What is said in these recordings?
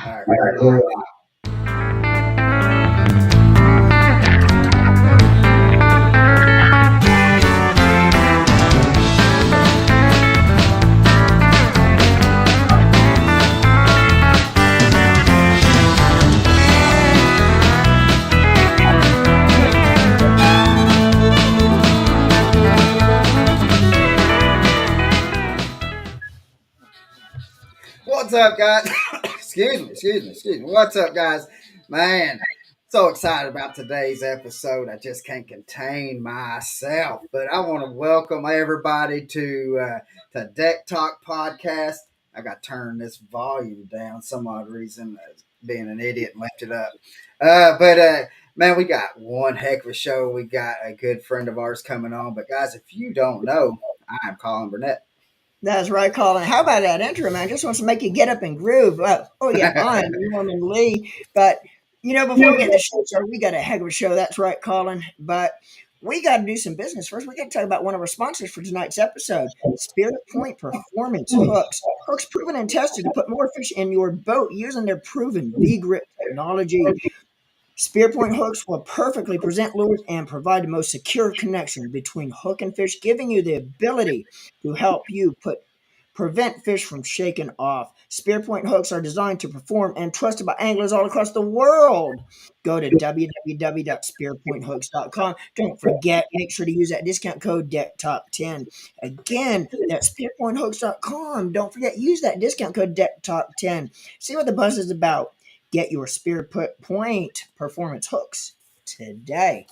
All right, we're live. What's up, guys? excuse me. What's up, guys? Man, so excited about today's episode. I just can't contain myself. But I want to welcome everybody to Deck Talk Podcast. I got to turn this volume down some odd reason. Being an idiot and left it up. But man, we got one heck of a show. We got a good friend of ours coming on. But guys, if you don't know, I'm Colin Burnett. That's right, Colin. How about that intro, man? Just wants to make you get up and groove. Oh, yeah, I'm Norman Lee. But, before we get the show started, we got a heck of a show. That's right, Colin. But we got to do some business first. We got to talk about one of our sponsors for tonight's episode, Spirit Point Performance Hooks. Hooks proven and tested to put more fish in your boat using their proven V-grip technology. Spearpoint hooks will perfectly present lures and provide the most secure connection between hook and fish, giving you the ability to help you prevent fish from shaking off. Spearpoint hooks are designed to perform and trusted by anglers all across the world. Go to www.spearpointhooks.com. Don't forget, make sure to use that discount code DECKTOP10. Again, that's spearpointhooks.com. Don't forget, use that discount code DECKTOP10. See what the buzz is about. Get your Spear Point Performance hooks today.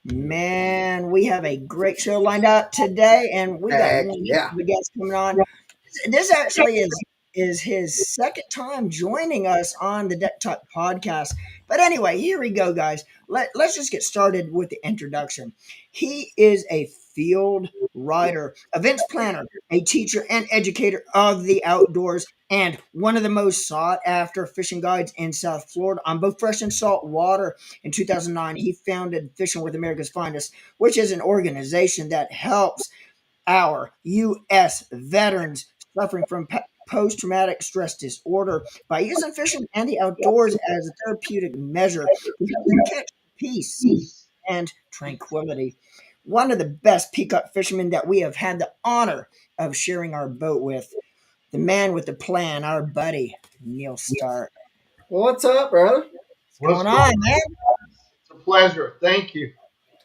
Man, we have a great show lined up today, and we got one of the guests coming on. This actually is his second time joining us on the Deck Talk podcast. But anyway, here we go, guys. Let's just get started with the introduction. He is a field rider, events planner, a teacher and educator of the outdoors, and one of the most sought-after fishing guides in South Florida on both fresh and salt water. In 2009, he founded Fishing with America's Finest, which is an organization that helps our U.S. veterans suffering from post-traumatic stress disorder by using fishing and the outdoors as a therapeutic measure to help them catch peace and tranquility. One of the best peacock fishermen that we have had the honor of sharing our boat with, the man with the plan, our buddy, Neal Stark. What's up, brother? What's going on, man? It's a pleasure. Thank you.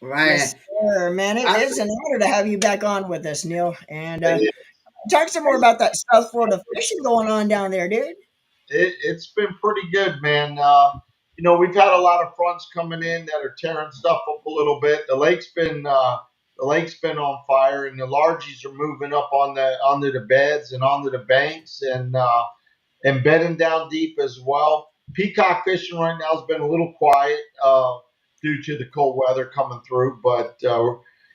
Man. Yes, sir, man. It's an honor to have you back on with us, Neal. And talk some more about that South Florida fishing going on down there, dude. It's been pretty good, man. We've had a lot of fronts coming in that are tearing stuff up a little bit. The lake's been on fire, and the largies are moving up onto the beds and onto the banks, and bedding down deep as well. Peacock fishing right now has been a little quiet due to the cold weather coming through, but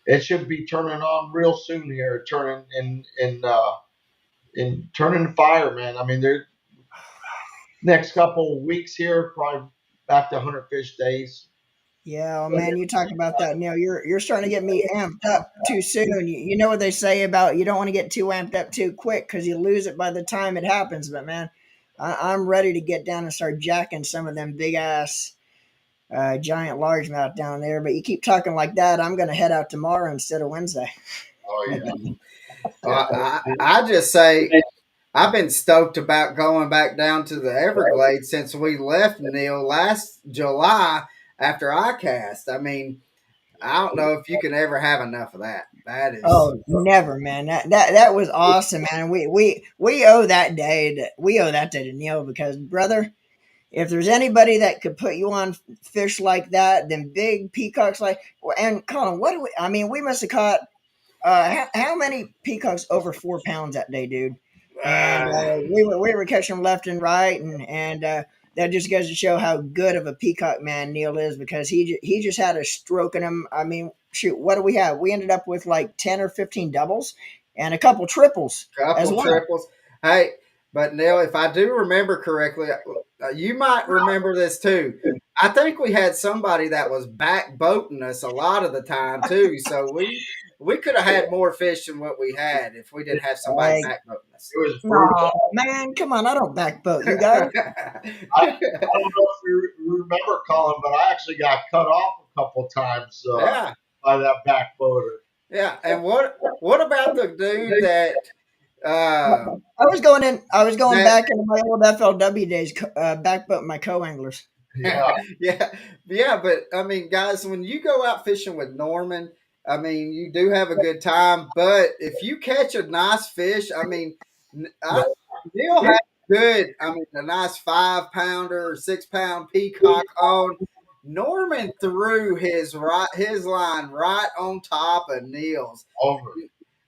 it should be turning on real soon here. Turning turning fire, man. I mean, there next couple of weeks here, probably back to 100 fish days. Yeah, well, man, you talk about that, Neal. You're starting to get me amped up too soon. You know what they say about you don't want to get too amped up too quick because you lose it by the time it happens. But man, I'm ready to get down and start jacking some of them big ass giant largemouth down there. But you keep talking like that, I'm going to head out tomorrow instead of Wednesday. Oh yeah. I just say I've been stoked about going back down to the Everglades since we left, Neal, last July after I cast. I mean, I don't know if you can ever have enough of that. That is never, man. That was awesome, man. We owe that day to Neal because, brother, if there's anybody that could put you on fish like that, then big peacocks and Colin, we must have caught how many peacocks over 4 pounds that day, dude? And we were catching them left and right, and that just goes to show how good of a peacock man Neal is because he just had a stroke in him. I mean, shoot, what do we have? We ended up with like 10 or 15 doubles and a couple triples. Triples. Hey, but Neal, if I do remember correctly, You might remember this too. I think we had somebody that was back boating us a lot of the time too. So we could have had more fish than what we had if we didn't have somebody Like, back boating us. It was no, brutal. man, come on, I don't backboat you guys. I don't know if you remember, Colin, but I actually got cut off a couple times Yeah, by that back boater. yeah. And what about the dude that uh, I was going that back into my old FLW days, backboat my co-anglers. Yeah, yeah, yeah, but I mean, guys, when you go out fishing with Norman, I mean, you do have a good time. But if you catch a nice fish, I mean, Neil had good. I mean, a nice 5 pounder or 6 pound peacock on. Norman threw his line right on top of Neil's. over.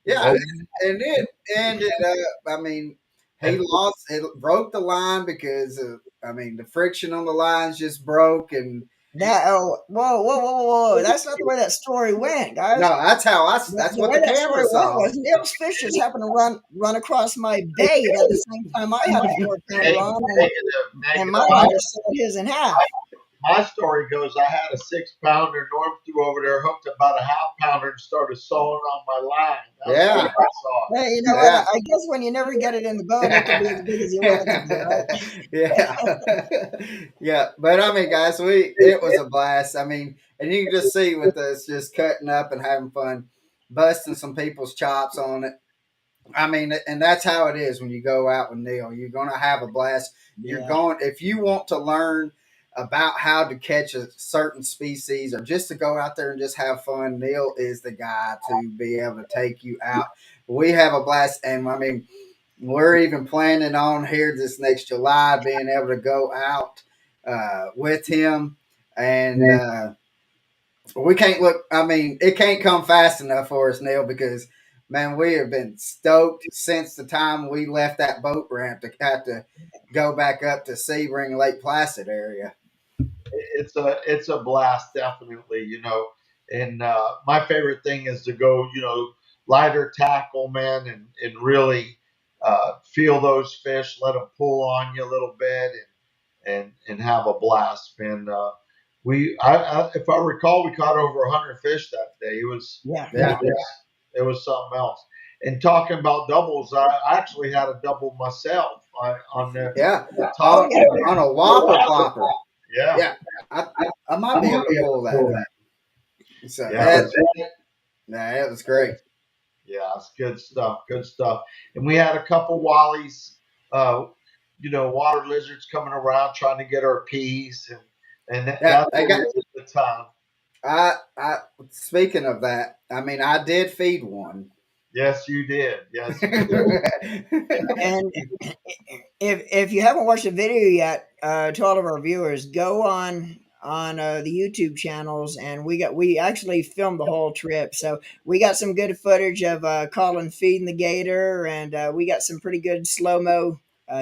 Yeah, over. and it ended up. I mean, he And lost. It broke the line because of, I mean, the friction on the lines just broke, and That oh, whoa! That's not the way that story went, no, guys. that's how I. That's The what way the that camera story went saw. was Neil's fish just happened to run across my bait at the same time I had a 4 pounder on, negative, and negative. my line just sawed his in half. My story goes, I had a 6 pounder. Norm threw over there, hooked about a half pounder, and started sawing on my line. That's what Yeah, I saw. Hey, you know what? yeah. I guess when you never get it in the boat, it can be as big as you want it to be, right? Yeah, yeah. But I mean, guys, we it was a blast. I mean, and you can just see with us just cutting up and having fun, busting some people's chops on it. I mean, and that's how it is when you go out with Neil. You're going to have a blast. You're Yeah, going, if you want to learn about how to catch a certain species or just to go out there and just have fun, Neil is the guy to be able to take you out. We have a blast. And I mean, we're even planning on here this next July being able to go out with him. And, we can't look. I mean, it can't come fast enough for us, Neil, because man, we have been stoked since the time we left that boat ramp to have to go back up to Sebring Lake Placid area. It's a blast, definitely. And my favorite thing is to go, lighter tackle, man, and really feel those fish, let them pull on you a little bit, and have a blast, man. If I recall, we caught over 100 fish that day. yeah. Yeah, It was something else. And talking about doubles, I actually had a double myself on yeah, the Oh top. yeah. on a whopper plopper. Yeah, Yeah, I, I might be able to pull that. So yeah, that, nah, it was great. yeah, it's good stuff. Good stuff. And we had a couple wallies, uh, water lizards coming around trying to get our peas, and Yeah, that's they a got. really good time. I speaking of that, I mean, I did feed one. Yes, you did. Yes, you did. And if you haven't watched the video yet, to all of our viewers, go on the YouTube channels, and we actually filmed the whole trip. So we got some good footage of Colin feeding the gator, and we got some pretty good slow mo.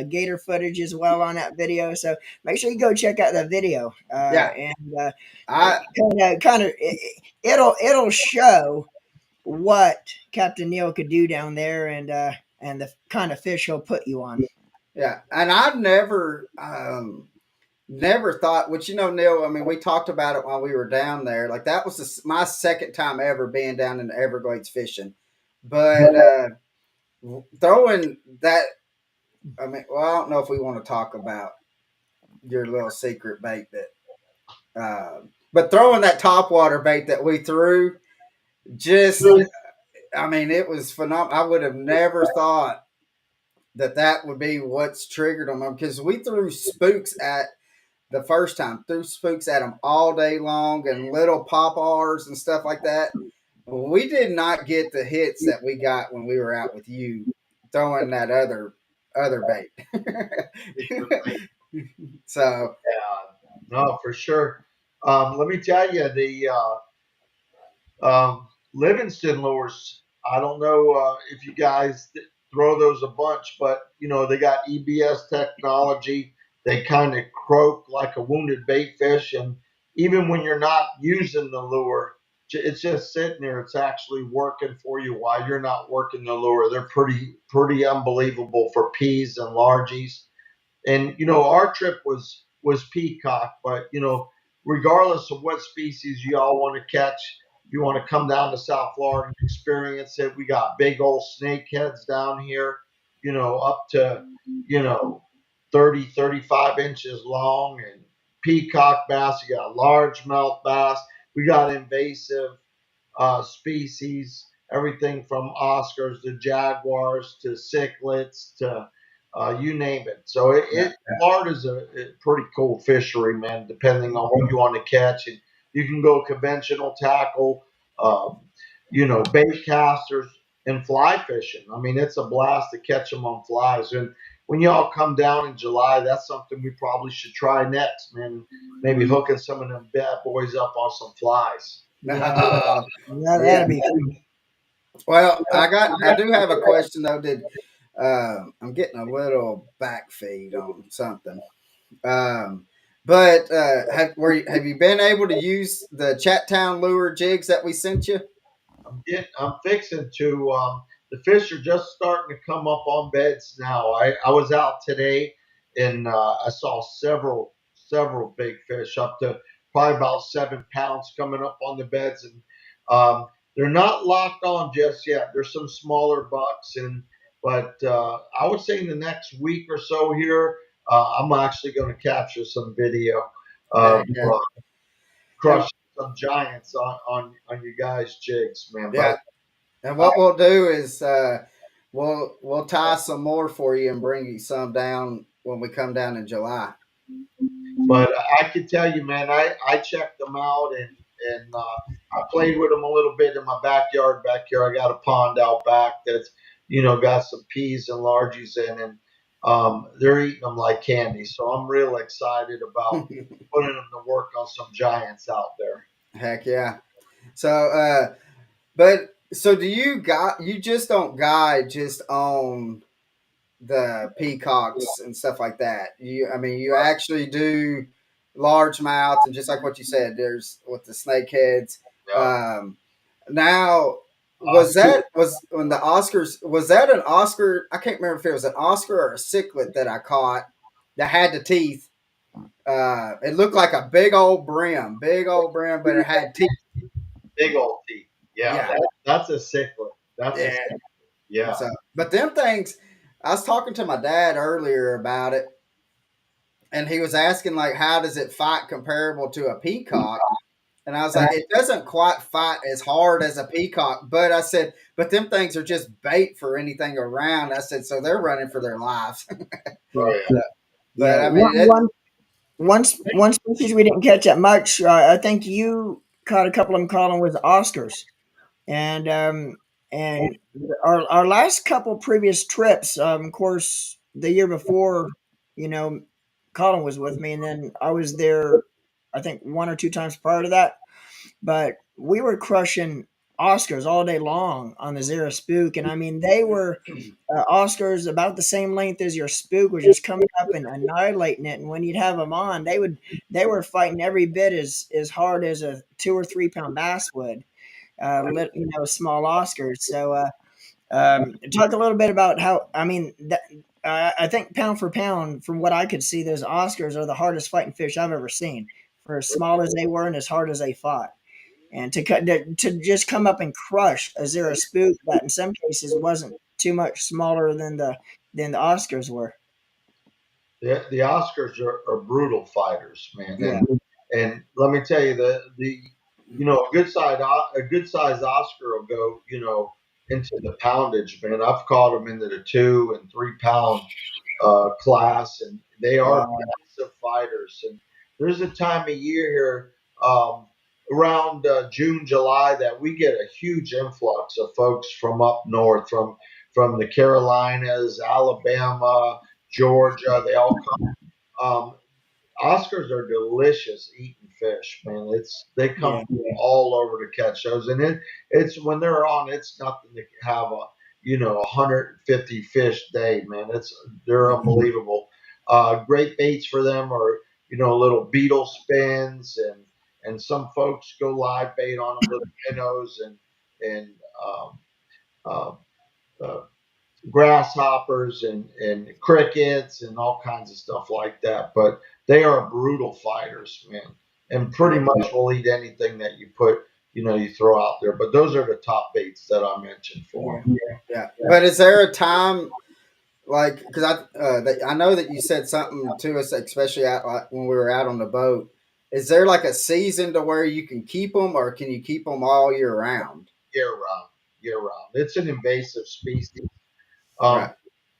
Gator footage as well on that video, so make sure you go check out that video. Yeah, And I it'll show what Captain Neil could do down there, and the kind of fish he'll put you on. yeah, and I never never thought. Which Neil. I mean, we talked about it while we were down there. Like that was my second time ever being down in the Everglades fishing, but throwing that. I mean, well, I don't know if we want to talk about your little secret bait that, but throwing that topwater bait that we threw, just, I mean, it was phenomenal. I would have never thought that would be what's triggered them because we threw spooks at the first time, threw spooks at them all day long and little pop R's and stuff like that. We did not get the hits that we got when we were out with you throwing that other bait. So Yeah, no, for sure. Let me tell you, the Livingston lures. I don't know if you guys throw those a bunch, but they got EBS technology. They kind of croak like a wounded bait fish, and even when you're not using the lure, it's just sitting there. It's actually working for you while you're not working the lure. They're pretty unbelievable for peas and largies. And our trip was peacock, but regardless of what species you all want to catch, if you want to come down to South Florida and experience it, we got big old snakeheads down here, up to, you know, 30-35 inches long, and peacock bass. You got largemouth bass. We got invasive species, everything from Oscars to jaguars to cichlids to you name it. So Yeah. Florida's a pretty cool fishery, man. Depending on what you want to catch, and you can go conventional tackle, um, bait casters, and fly fishing. I mean, it's a blast to catch them on flies. And when y'all come down in July, that's something we probably should try next, man. Maybe hooking some of them bad boys up on some flies. Yeah, Yeah. that'd be Well, I do have a question though. Did I'm getting a little back feed on something. Um, but have you been able to use the Chattown lure jigs that we sent you? I'm fixing to. The fish are just starting to come up on beds now. I was out today, and I saw several big fish, up to probably about 7 pounds, coming up on the beds, and they're not locked on just yet. There's some smaller bucks, but I would say in the next week or so here, I'm actually going to capture some video of Heck yeah. And, crushing some giants on you guys' jigs, man. yeah. But And what we'll do is we'll tie some more for you and bring you some down when we come down in July. But I can tell you, man, I checked them out, and I played with them a little bit in my backyard. Back here, I got a pond out back that's got some peas and largies in, and they're eating them like candy. So I'm real excited about putting them to work on some giants out there. Heck yeah. So but so do you just don't guide just on the peacocks and stuff like that. I mean, you actually do largemouth and just like what you said, there's with the snakeheads. Yeah. Um, now, Oscar, was when the Oscars was that an Oscar? I can't remember if it was an Oscar or a cichlid that I caught that had the teeth. It looked like a big old brim, but it had teeth. big old teeth. Yeah, Yeah, that's a cichlid. That's a yeah. And yeah. so, but them things, I was talking to my dad earlier about it, and he was asking like, how does it fight comparable to a peacock? And I was like, it doesn't quite fight as hard as a peacock, but I said, but them things are just bait for anything around. I said, so they're running for their lives. yeah, Oh yeah. yeah. But I mean, it, One species we didn't catch that much. I think you caught a couple of them. Calling was Oscars, and our last couple previous trips. Of course, the year before, you know, Colin was with me, and then I was there. I think one or two times prior to that, but we were crushing Oscars all day long on the Zero Spook, and I mean they were Oscars about the same length as your spook was just coming up and annihilating it. And when you'd have them on, they were fighting every bit as hard as a 2 or 3 pound bass would. Small Oscars. So talk a little bit about how I mean. I think pound for pound, from what I could see, those Oscars are the hardest fighting fish I've ever seen. For as small as they were and as hard as they fought, and to just come up and crush a Zero Spook that in some cases wasn't too much smaller than the Oscars were. The Oscars are brutal fighters, man, Yeah, and let me tell you the a good size Oscar will go into the poundage, man. I've caught them into the 2 and 3 pound class, and they are wow, massive fighters. And there's a time of year here, around June, July, that we get a huge influx of folks from up north, from the Carolinas, Alabama, Georgia. They all come. Oscars are delicious eating fish, man. They come yeah, from all over to catch those, and it's when they're on, it's nothing to have a 150 fish day, man. They're unbelievable. Great baits for them are little beetle spins, and some folks go live bait on them, little minnows, and um, uh, uh, grasshoppers and crickets and all kinds of stuff like that. But they are brutal fighters, man, and pretty Yeah, much will eat anything that you put, you throw out there. But those are the top baits that I mentioned for Yeah. them. yeah. But is there a time like because I know that you said something to us, especially out like, when we were out on the boat. Is there like a season to where you can keep them, or can you keep them all year round? Year round, year round. It's an invasive species. Right. Um,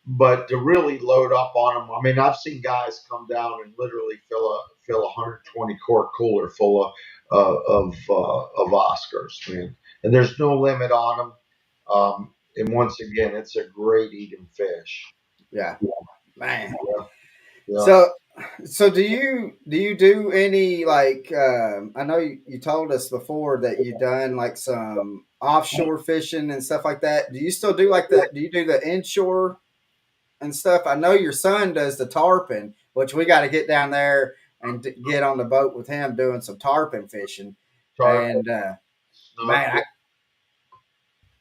but to really load up on them, I mean, I've seen guys come down and literally fill a 120 quart cooler full of Oscars, man. And there's no limit on them. And once again, it's a great eating fish. Yeah, man. Yeah, yeah. So, so do you do any like I know you told us before that you done like some offshore fishing and stuff like that. Do you still do like the do you do the inshore and stuff? I know your son does the tarpon, which we got to get down there and get on the boat with him doing some tarpon fishing. Tarpon, And snook. man, I,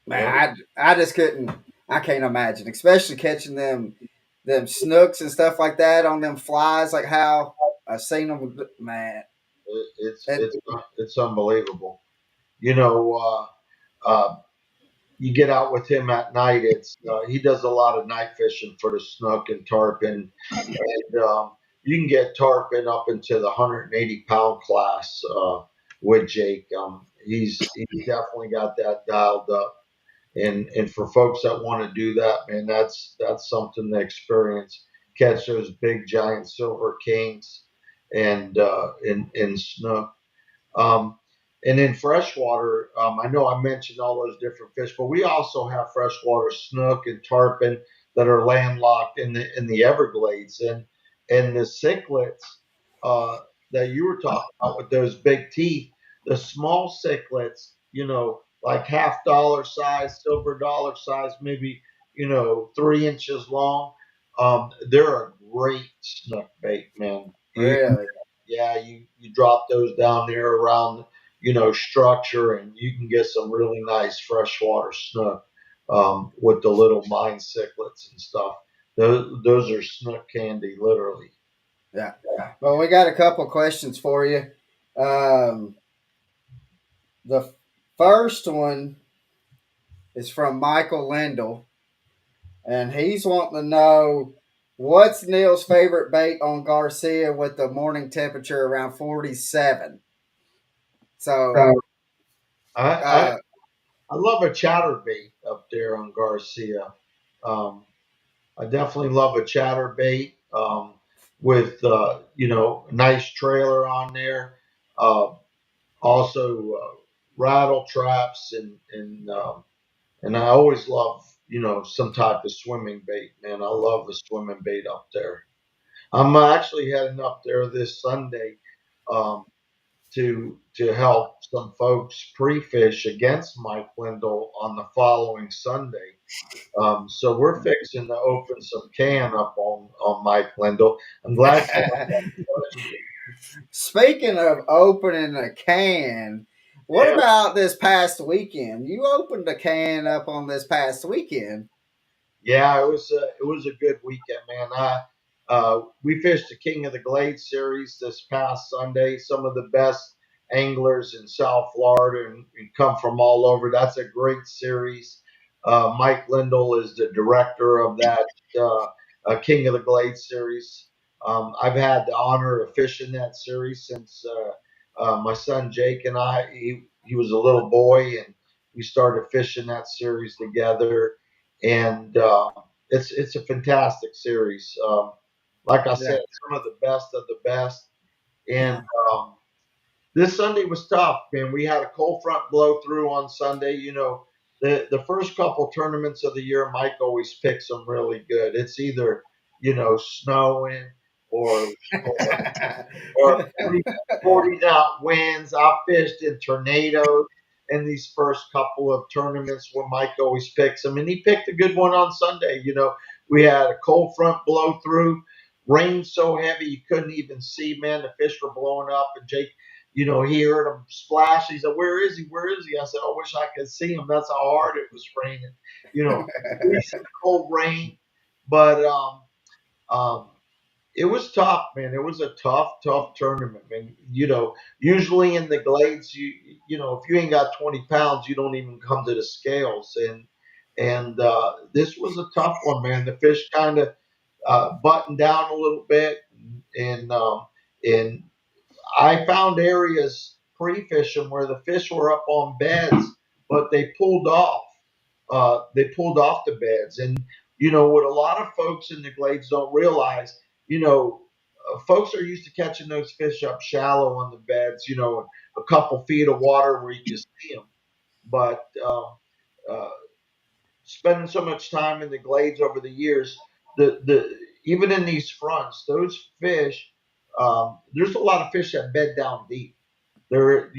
Yeah, I just couldn't. I can't imagine, especially catching them snooks and stuff like that on them flies, like how I seen them. Man, it, it's it, it's it's unbelievable. You know, you get out with him at night. He does a lot of night fishing for the snook and tarpon, and you can get tarpon up into the 180 pound class with Jake. He's definitely got that dialed up, and for folks that want to do that, man, that's something to experience. Catch those big giant silver kings and snook. Um, and in freshwater, I know I mentioned all those different fish, but we also have freshwater snook and tarpon that are landlocked in the Everglades, and the cichlids uh, that you were talking about with those big teeth, the small cichlids, like half dollar size, silver dollar size, maybe 3 inches long. They're a great snook bait, man. really, Yeah, you drop those down there around structure, and you can get some really nice freshwater snook with the little mine cichlids and stuff. Those are snook candy, literally. yeah. Well, we got a couple questions for you. Um, the first one is from Michael Lindell, and he's wanting to know what's Neil's favorite bait on Garcia with the morning temperature around 47. So, So I, I uh, I love a chatterbait up there on Garcia. Um, I definitely love a chatterbait with a nice trailer on there. Uh, Also, rattle traps and I always love some type of swimming bait. Man, I love the swimming bait up there. I'm actually heading up there this Sunday um, to help some folks pre-fish against Mike Lindell on the following Sunday. So we're fixing to open some can up on Mike Lindell. I'm glad you asked that question. speaking of opening a can, what about this past weekend? You opened a can up on this past weekend. Yeah, it was a good weekend, man. We fished the King of the Glades series this past Sunday. Some of the best anglers in South Florida and come from all over. That's a great series. Mike Lindell is the director of that King of the Glades series. I've had the honor of fishing that series since my son Jake and I. He was a little boy, and we started fishing that series together, and it's a fantastic series. Like I said, Yeah. some of the best of the best. And Yeah. um, this Sunday was tough, man. We had a cold front blow through on Sunday. The first couple tournaments of the year, Mike always picks them really good. It's either snowing or or 40 knot winds. I fished in tornadoes in these first couple of tournaments where Mike always picks them, and he picked a good one on Sunday. We had a cold front blow through, rain so heavy you couldn't even see, man. The fish were blowing up, and he heard him splash. He said, "Where is he? Where is he?" I said, "I wish I could see him. That's how hard it was raining. You know, freezing cold rain." But um, it was tough, man. It was a tough tournament, man. Usually in the glades, if you ain't got 20 pounds, you don't even come to the scales. And this was a tough one, man. The fish kind of buttoned down a little bit, and I found areas pre-fishing where the fish were up on beds, but they pulled off. They pulled off the beds, and what a lot of folks in the glades don't realize, folks are used to catching those fish up shallow on the beds, a couple feet of water where you can see them. But uh, spending so much time in the glades over the years, the even in these fronts, those fish, there's a lot of fish that bed down deep. They're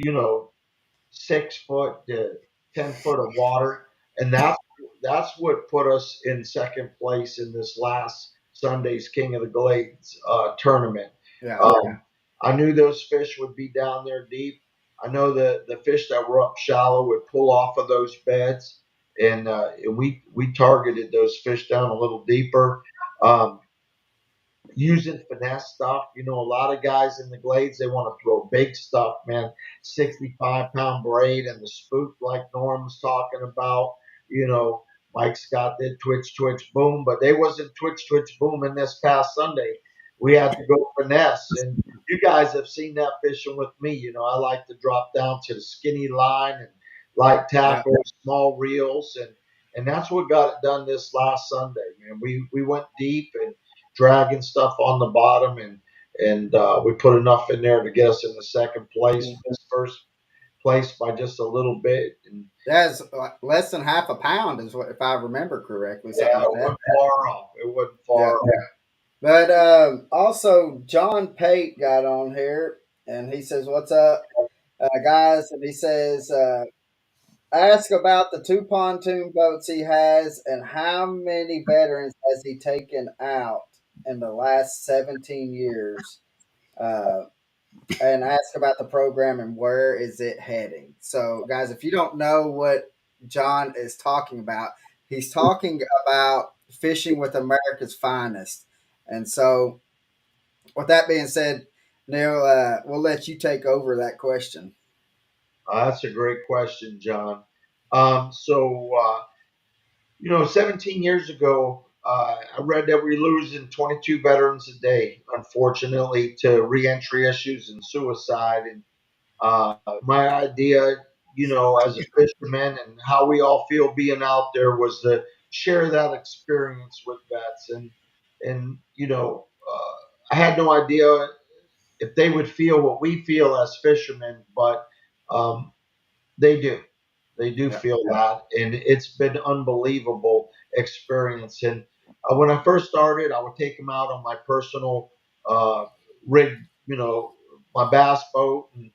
6 foot to 10 foot of water, and that's what put us in second place in this last Sunday's King of the Glades tournament. Yeah. I knew those fish would be down there deep. I know the fish that were up shallow would pull off of those beds, and we targeted those fish down a little deeper. Um, Using finesse stuff. A lot of guys in the glades, they want to throw big stuff, man. 65-pound braid and the spook like Norm's talking about. You know, Mike Scott did twitch, twitch, boom, but they wasn't twitch, twitch, boom in this past Sunday. We had to go finesse. And you guys have seen that fishing with me. I like to drop down to the skinny line and light Yeah. tackles, small reels, and that's what got it done this last Sunday, man. We went deep and dragging stuff on the bottom, and we put enough in there to get us in the second place. Missed first place by just a little bit, and That's less than half a pound, is what, if I remember correctly, something yeah, like it that. wasn't far off. It wasn't Yeah. far off. But also, John Pate got on here and he says, "What's up, guys?" And he says, "Ask about the two pontoon boats he has and how many veterans has he taken out in the last 17 years. Uh, and ask about the program and where is it heading." So, guys, if you don't know what John is talking about, he's talking about fishing with America's finest. And so, with that being said, Neil, we'll let you take over that question. That's a great question, John. So 17 years ago, I read that we're losing 22 veterans a day, unfortunately, to reentry issues and suicide. And my idea, as a fisherman and how we all feel being out there was to share that experience with vets. And I had no idea if they would feel what we feel as fishermen, but um, they do. They do Yeah. feel that, and it's been unbelievable experience. And when I first started, I would take them out on my personal uh, rig, my bass boat, and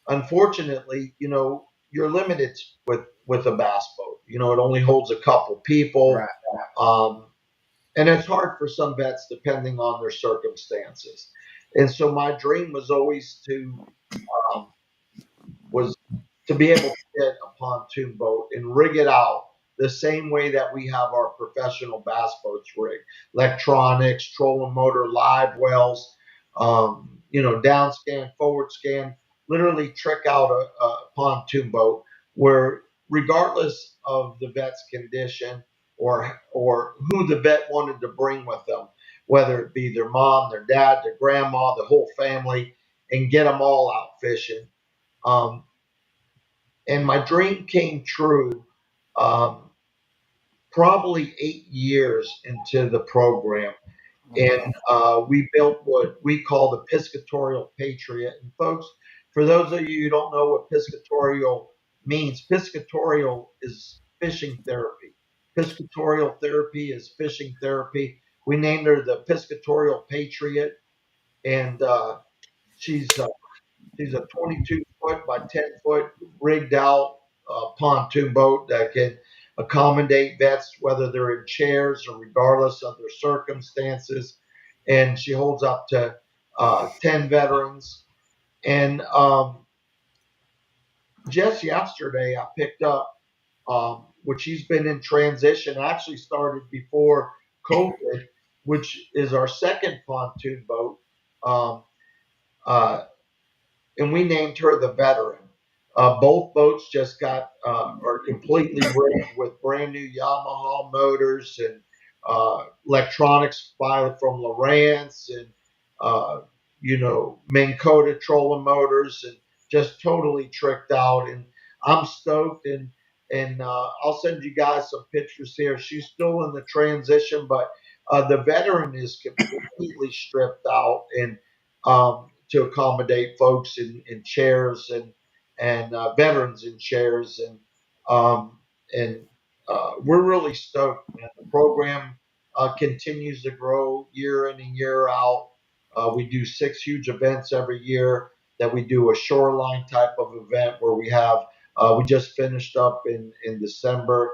unfortunately, you're limited with a bass boat. It only holds a couple people, Right. um, and it's hard for some vets depending on their circumstances. And so my dream was always um, was to be able to get a pontoon boat and rig it out the same way that we have our professional bass boats rigged. Electronics, trolling motor, live wells, down scan, forward scan, literally trick out a pontoon boat where regardless of the vet's condition or who the vet wanted to bring with them, whether it be their mom, their dad, their grandma, the whole family, and get them all out fishing. Um, and my dream came true um, probably 8 years into the program. And Okay. we built what we call the Piscatorial Patriot. And folks, for those of you who don't know what piscatorial means, piscatorial is fishing therapy. Piscatorial therapy is fishing therapy. We named her the Piscatorial Patriot, and she's She's a 22 foot by 10-foot rigged out pontoon boat that can accommodate vets, whether they're in chairs or regardless of their circumstances. And she holds up to 10 veterans. And just yesterday I picked up, which he's been in transition. Actually started before COVID, which is our second pontoon boat. Um, uh, and we named her the Veteran. Both boats just got are completely rigged with brand new Yamaha motors and electronics from Lowrance and uh, Minn Kota trolling motors and just totally tricked out. And I'm stoked and I'll send you guys some pictures here. She's still in the transition, but the Veteran is completely stripped out and to accommodate folks in chairs and veterans in chairs um, and we're really stoked, man. The program continues to grow year in and year out. We do 6 huge events every year. That we do a shoreline type of event where we have. We just finished up in December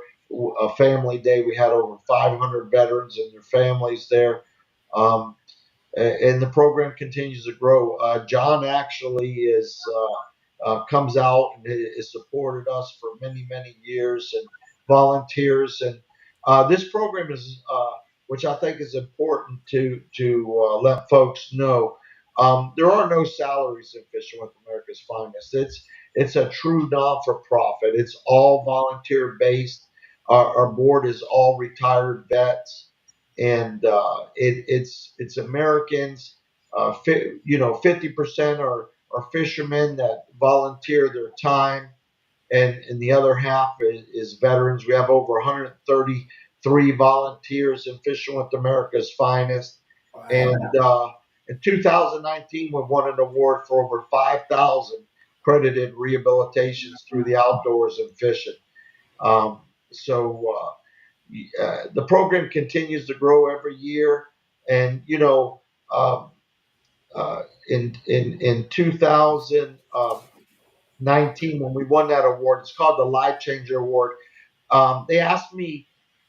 a family day. We had over 500 veterans and their families there. Um, and the program continues to grow. John actually is comes out and has supported us for many many years and volunteers. And this program is, which I think is important to let folks know. There are no salaries in Fishing with America's Finest. It's a true non for profit. It's all volunteer based. Our board is all retired vets and it's Americans. 50% are fishermen that volunteer their time, and the other half is veterans. We have over 133 volunteers in Fishing with America's Finest, Wow. and in 2019 we won an award for over 5,000 credited rehabilitations through the outdoors and fishing. So the program continues to grow every year, and um, in 2019 when we won that award, it's called the Life Changer Award. They asked me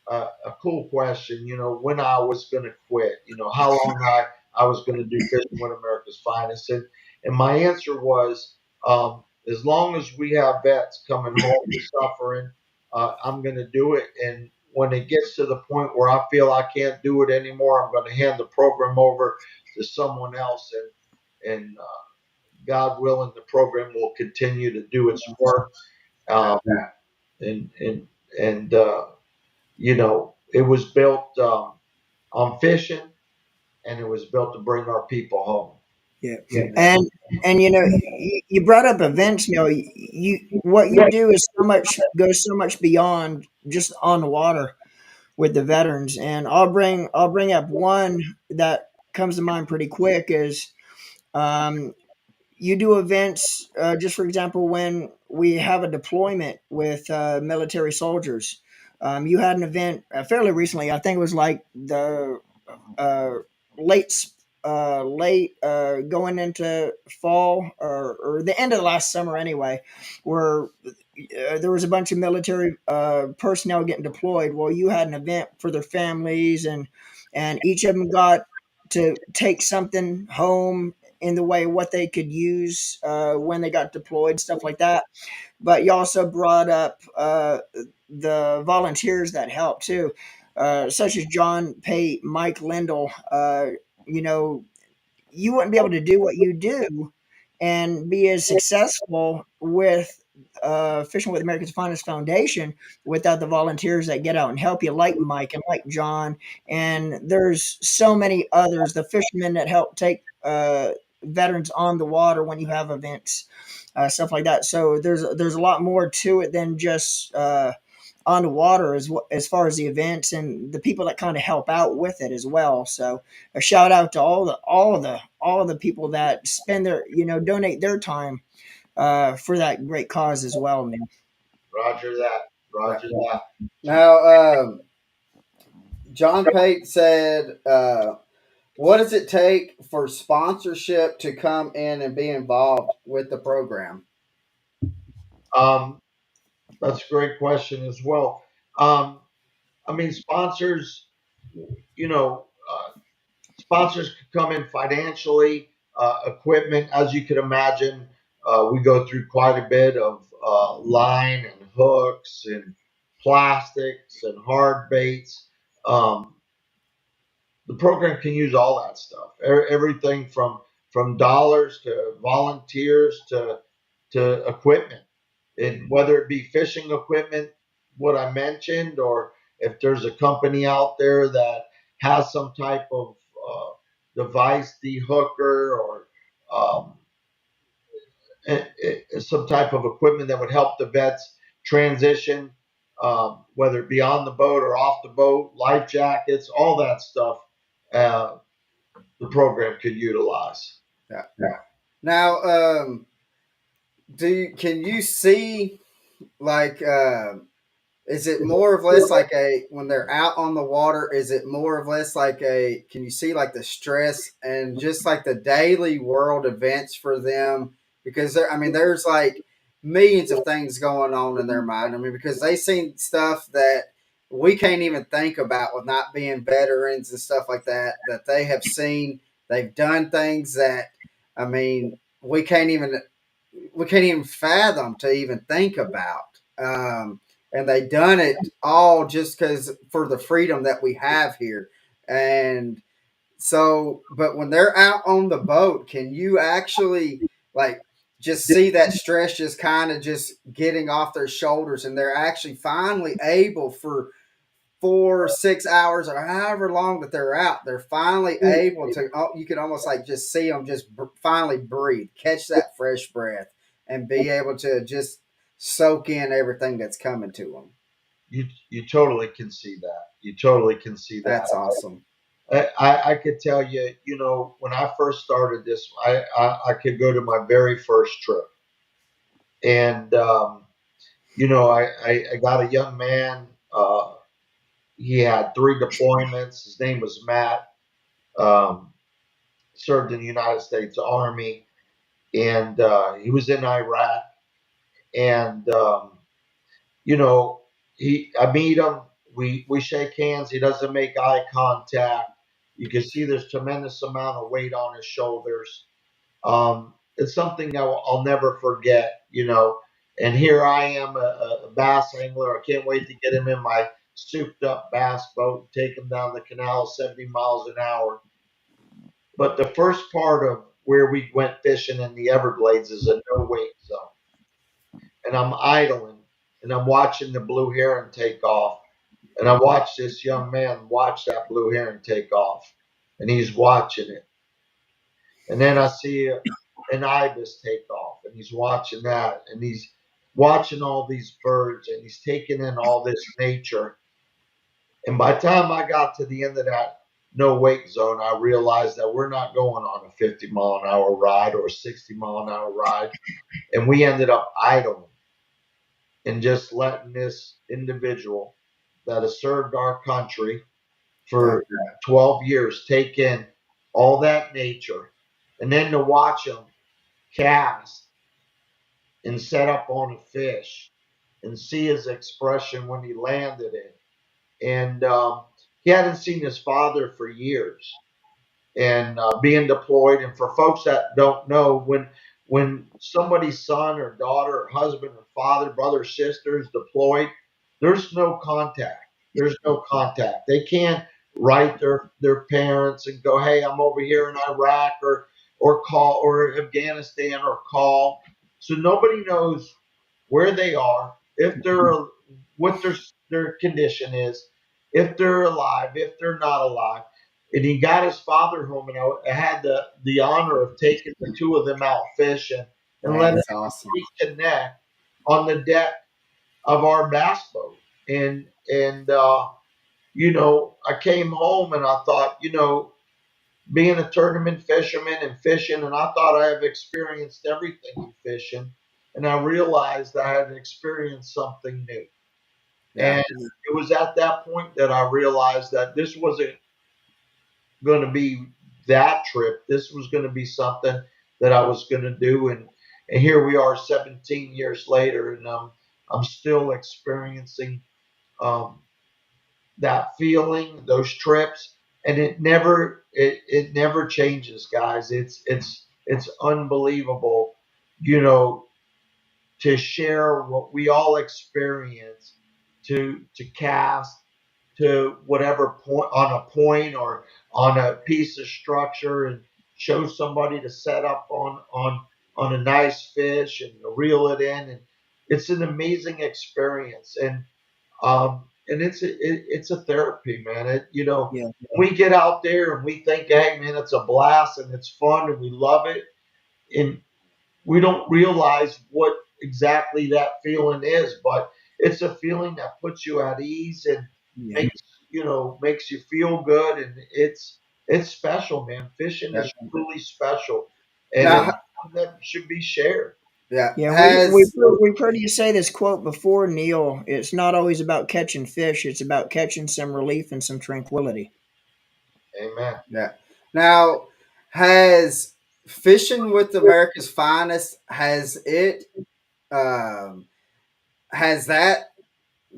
a cool question, when I was going to quit, how long I was going to do Fishing with America's Finest. And my answer was, as long as we have vets coming home suffering, I'm going to do it. And when it gets to the point where I feel I can't do it anymore, I'm going to hand the program over to someone else. And God willing, the program will continue to do its work. Um, and and it was built on fishing, and it was built to bring our people home. Yeah, and you brought up events. What you do is so much goes so much beyond just on the water with the veterans. And I'll bring up one that comes to mind pretty quick is um, you do events. Just for example, when we have a deployment with military soldiers, you had an event fairly recently. I think it was like the uh, late late going into fall or the end of the last summer anyway, where there was a bunch of military personnel getting deployed. Well, you had an event for their families, and each of them got to take something home in the way what they could use when they got deployed, stuff like that. But you also brought up the volunteers that help too, such as John Pate, Mike Lindell. You know, you wouldn't be able to do what you do and be as successful with Fishing with America's Finest Foundation without the volunteers that get out and help you, like Mike and like John. And there's so many others, the fishermen that help take veterans on the water when you have events, stuff like that. So there's a lot more to it than just on the water as far as the events and the people that kind of help out with it as well. So a shout out to all the people that spend their donate their time for that great cause as well, man. Roger that. Roger that. Now, John Pate said, "What does it take for sponsorship to come in and be involved with the program?" Um, that's a great question as well. Um, I mean, you know, sponsors could come in financially, equipment, as you could imagine. We go through quite a bit of line and hooks and plastics and hard baits. Um, the program can use all that stuff. Everything from dollars to volunteers to equipment, and whether it be fishing equipment, what I mentioned, or if there's a company out there that has some type of device, dehooker, or um, some type of equipment that would help the vets transition, whether it be on the boat or off the boat, life jackets, all that stuff. Uh, the program could utilize. Yeah. Now, can you see like is it more or less like a when they're out on the water? Is it more or less like a? Can you see like the stress and just like the daily world events for them? Because I mean, there's like millions of things going on in their mind. I mean, because they seen stuff that we can't even think about with not being veterans and stuff like that. That they have seen. They've done things that I mean we can't even fathom to even think about. And they done it all just because for the freedom that we have here. And so, but when they're out on the boat, can you actually like just see that stress just kind of just getting off their shoulders, and they're actually finally able for 4 6 hours or however long that they're out, they're finally able to. Oh, you can almost like just see them just finally breathe, catch that fresh breath, and be able to just soak in everything that's coming to them. You totally can see that. You totally can see that. That's awesome. I could tell you, when I first started this, I could go to my very first trip, and I got a young man. He had 3 deployments. His name was Matt. Um, Served in the United States Army, and he was in Iraq. And you know, I meet him. We shake hands. He doesn't make eye contact. You can see there's tremendous amount of weight on his shoulders. It's something I'll never forget. And here I am, a bass angler. I can't wait to get him in my souped up bass boat and take him down the canal 70 miles an hour. But the first part of where we went fishing in the Everglades is a no wake zone, and I'm idling and I'm watching the blue heron take off. And I watched this young man watch that blue heron take off, and he's watching it. And then I see an ibis take off, and he's watching that, and he's watching all these birds, and he's taking in all this nature. And by the time I got to the end of that no wake zone, I realized that we're not going on a 50-mile-an-hour ride or a 60-mile-an-hour ride. And we ended up idling and just letting this individual that has served our country Yeah. for 12 years take in all that nature, and then to watch him cast and set up on a fish and see his expression when he landed it. And he hadn't seen his father for years, and being deployed. And for folks that don't know, when somebody's son or daughter or husband or father, brother, or sister is deployed, there's no contact. There's no contact. They can't write their parents and go, "Hey, I'm over here in Iraq," or call, or Afghanistan, or call. So nobody knows where they are, if they're what their condition is, if they're alive, if they're not alive. And he got his father home, and I had the honor of taking the two of them out fishing and That letting is them awesome. reconnect on the deck of our bass boat. And I came home and I thought, being a tournament fisherman and fishing, and I thought I have experienced everything in fishing, and I realized I had experienced something new. Yeah. And it was at that point that I realized that this wasn't going to be that trip. This was going to be something that I was going to do, and here we are, 17 years later, and I'm still experiencing um, that feeling, those trips, and it never changes, guys. It's unbelievable you know, to share what we all experience, to cast to whatever point on a point or on a piece of structure and show somebody to set up on a nice fish and reel it in, and it's an amazing experience. And it's a therapy, man. Yeah. We get out there and we think, hey man, it's a blast and it's fun and we love it, and we don't realize what exactly that feeling is, but it's a feeling that puts you at ease and Yeah. makes makes you feel good, and it's special, man. Fishing Yeah. is truly special, and it's Now, something that should be shared. yeah, Yeah, has we've heard you say this quote before, Neil. It's not always about catching fish; it's about catching some relief and some tranquility. Amen. yeah. Now, has fishing with America's Finest um, has that,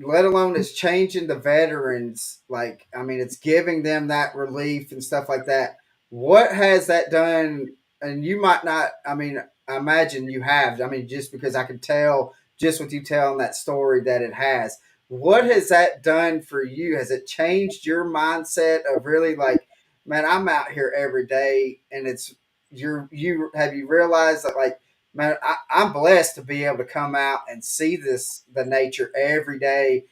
let alone it's changing the veterans, like I mean it's giving them that relief and stuff like that. What has that done? And you might not, I mean, I imagine you have, I mean, just because I can tell just with you telling that story that it has. What has that done for you? Has it changed your mindset of really like, man, I'm out here every day and it's, you have you realized that like, man, I'm blessed to be able to come out and see the nature every day.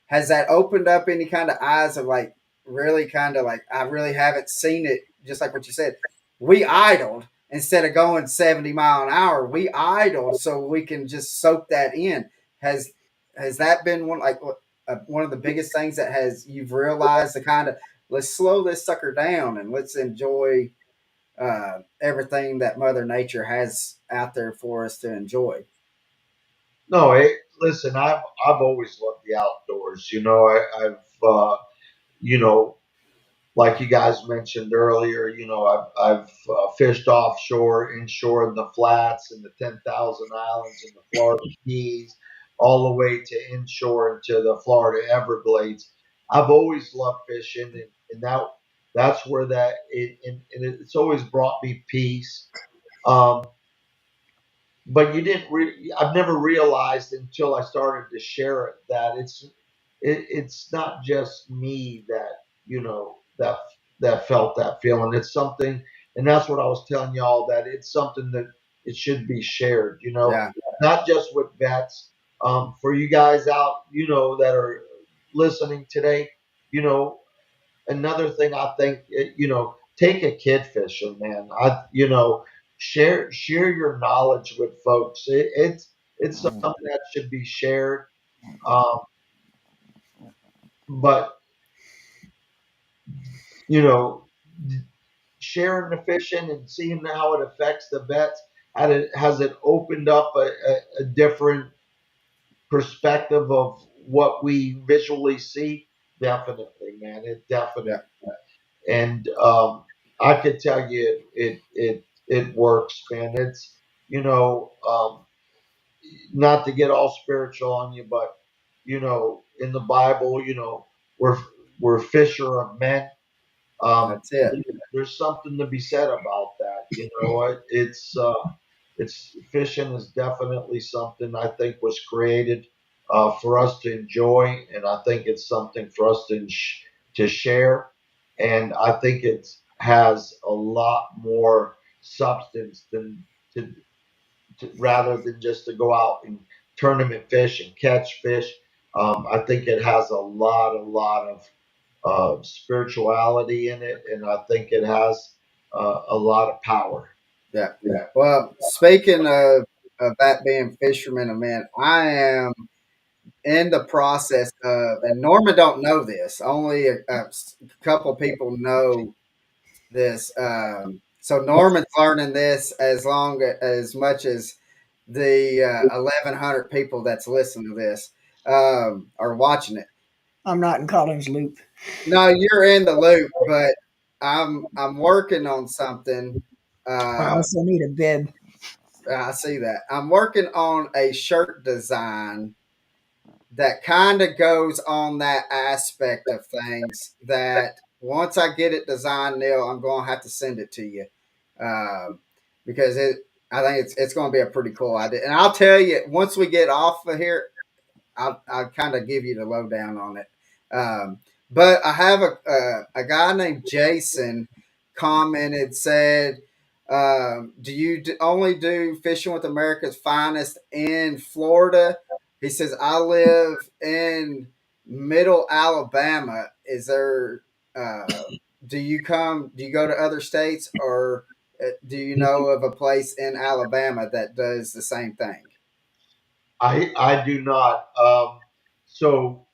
Has that opened up any kind of eyes of like really kind of like I really haven't seen it? Just like what you said, we idled instead of going 70 mile an hour. We idled so we can just soak that in. Has has that been one of the biggest things that has you've realized the kind of, let's slow this sucker down and let's enjoy everything that Mother Nature has out there for us to enjoy. No, listen, I've always loved the outdoors. I've you know like you guys mentioned earlier, I've fished offshore, inshore in the flats and the 10,000 islands in the Florida Keys, all the way to inshore into the Florida Everglades. I've always loved fishing, and that's where it's always brought me peace. Um, but I've never realized until I started to share it that it's not just me that that felt that feeling. It's something, and that's what I was telling y'all, that it's something that it should be shared. Yeah, Not just with vets. For you guys out, that are listening today, you know, another thing I think, take a kid fishing, man. Share your knowledge with folks. It's something that should be shared. Um, but you know, sharing the fishing and seeing how it affects the vets, has it opened up a different perspective of what we visually see? Definitely, man. It yeah, definitely. And I could tell you it works, man. It's not to get all spiritual on you, but in the Bible, we're we're fisher of men. Um, that's it. there's something to be said about that. It's fishing is definitely something I think was created for us to enjoy, and I think it's something for us to share, and I think it has a lot more substance to, rather than just to go out and tournament fish and catch fish. I think it has a lot of spirituality in it, and I think it has a lot of power. Yeah. Well, speaking of that being fisherman of men, I am in the process of, and Norman don't know this. Only a couple people know this. So Norman's learning this as much as the 1,100 people that's listening to this are watching it. I'm not in Collins Loop. No, you're in the loop, but I'm working on something. I Uh, also need a bib. I see that. I'm working on a shirt design that kind of goes on that aspect of things. That once I get it designed, Neil, I'm going to have to send it to you, um, because I think it's going to be a pretty cool idea. And I'll tell you, once we get off of here, I'll kind of give you the lowdown on it. But I have a guy named Jason commented, said, "Do you only do fishing with America's Finest in Florida?" He says, "I live in Middle Alabama. Is there? Uh, do you come? Do you go to other states, or do you know of a place in Alabama that does the same thing?" I do not. So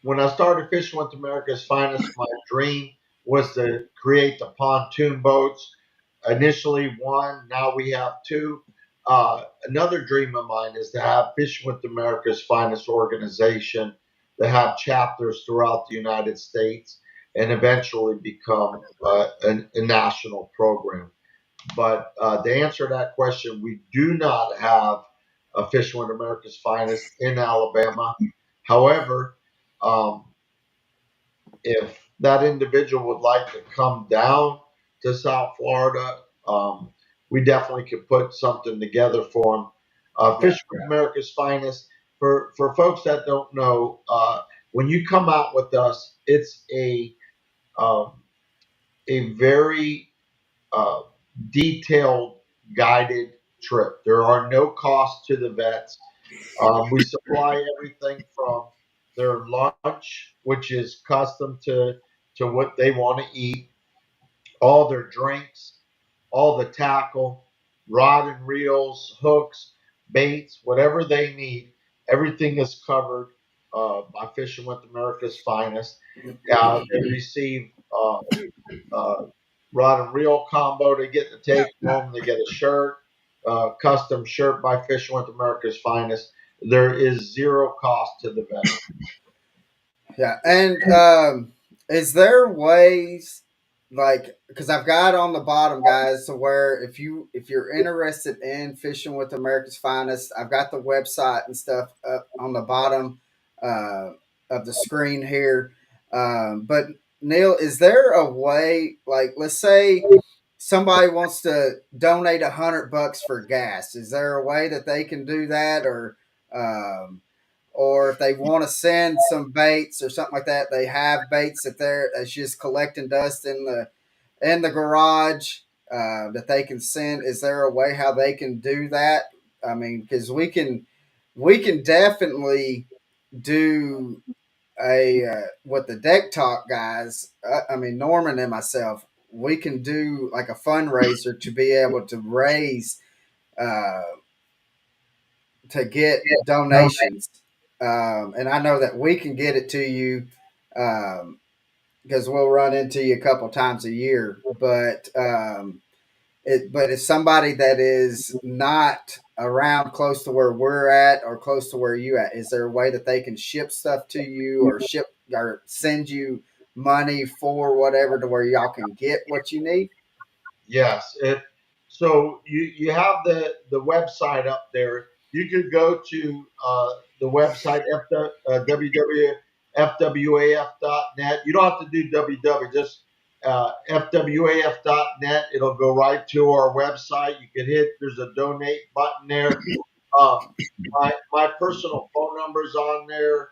when I started fishing with America's Finest, my dream was to create the pontoon boats. Initially, one, now we have two. Another dream of mine is to have Fishing with America's Finest organization to have chapters throughout the United States and eventually become a national program. But to answer that question, we do not have a Fishing with America's Finest in Alabama. However, um, if that individual would like to come down to South Florida, we definitely could put something together for them. Yeah, Fishing with America's Finest, for folks that don't know, when you come out with us, it's um, a very uh, detailed guided trip. There are no costs to the vets. We supply everything from their lunch, which is custom to what they want to eat, all their drinks, all the tackle, rod and reels, hooks, baits, whatever they need. Everything is covered by Fishing with America's Finest. They receive uh, rod and reel combo they get to take home. They get a shirt, custom shirt by Fishing with America's Finest. There is zero cost to the vet. yeah. And is there ways like because I've got on the bottom, guys, to where if you're interested in fishing with America's Finest, I've got the website and stuff up on the bottom uh, of the screen here. But Neal, is there a way, like, let's say somebody wants to donate $100 for gas? Is there a way that they can do that, or if they want to send some baits or something like that, they have baits that's just collecting dust in the garage that they can send. Is there a way how they can do that? I mean, because we can definitely do a what the deck talk guys. I mean, Norman and myself, we can do like a fundraiser to be able to raise uh, to get donations. And I know that we can get it to you because we'll run into you a couple times a year. But it's somebody that is not around close to where we're at or close to where you at. Is there a way that they can ship stuff to you or ship or send you money for whatever to where y'all can get what you need? Yes. So you have the website up there. You could go to the website www.fwaf.net. You don't have to do www, just fwaf.net. It'll go right to our website. You can hit, there's a donate button there. Um, my personal phone number's on there.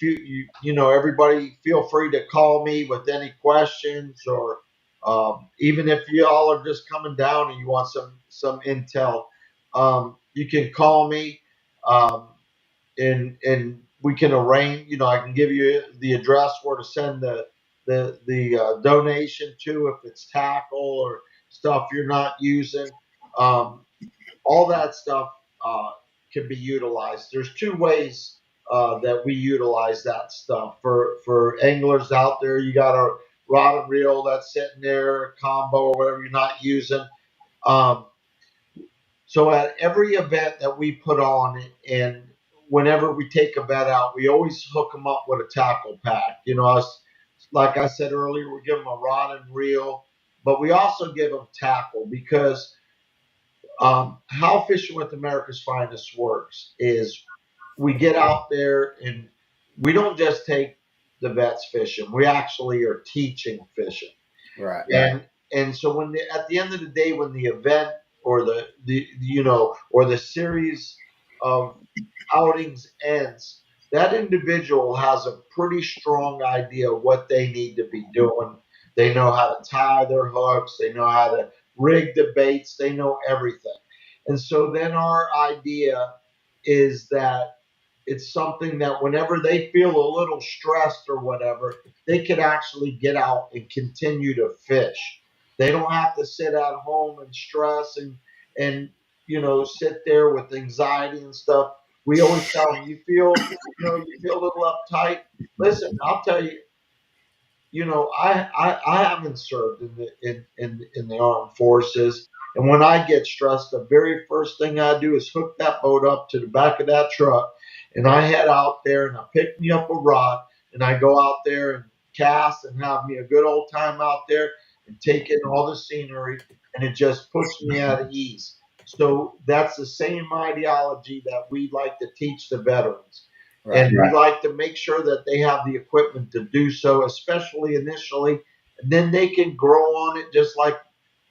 Everybody feel free to call me with any questions, or even if you all are just coming down and you want some intel, you can call me, um, and we can arrange. I can give you the address where to send the donation to if it's tackle or stuff you're not using. Um, all that stuff uh, can be utilized. There's two ways that we utilize that stuff. For anglers out there, you got a rod and reel that's sitting there, combo or whatever you're not using. Um, so at every event that we put on, and whenever we take a vet out, we always hook them up with a tackle pack. Like I said earlier, we give them a rod and reel, but we also give them tackle because how Fishing with America's Finest works is we get out there and we don't just take the vets fishing. We actually are teaching fishing. Right. And And so at the end of the day, when the event or the or the series of outings ends, that individual has a pretty strong idea of what they need to be doing. They know how to tie their hooks, they know how to rig the baits, they know everything. And so then our idea is that it's something that whenever they feel a little stressed or whatever, they could actually get out and continue to fish. They don't have to sit at home and stress and sit there with anxiety and stuff. We always tell them, you feel a little uptight. Listen, I'll tell you, I haven't served in the armed forces, and when I get stressed, the very first thing I do is hook that boat up to the back of that truck, and I head out there and I pick me up a rod and I go out there and cast and have me a good old time out there and take in all the scenery, and it just puts me at ease. So that's the same ideology that we like to teach the veterans. And Right. we like to make sure that they have the equipment to do so, especially initially. And then they can grow on it just like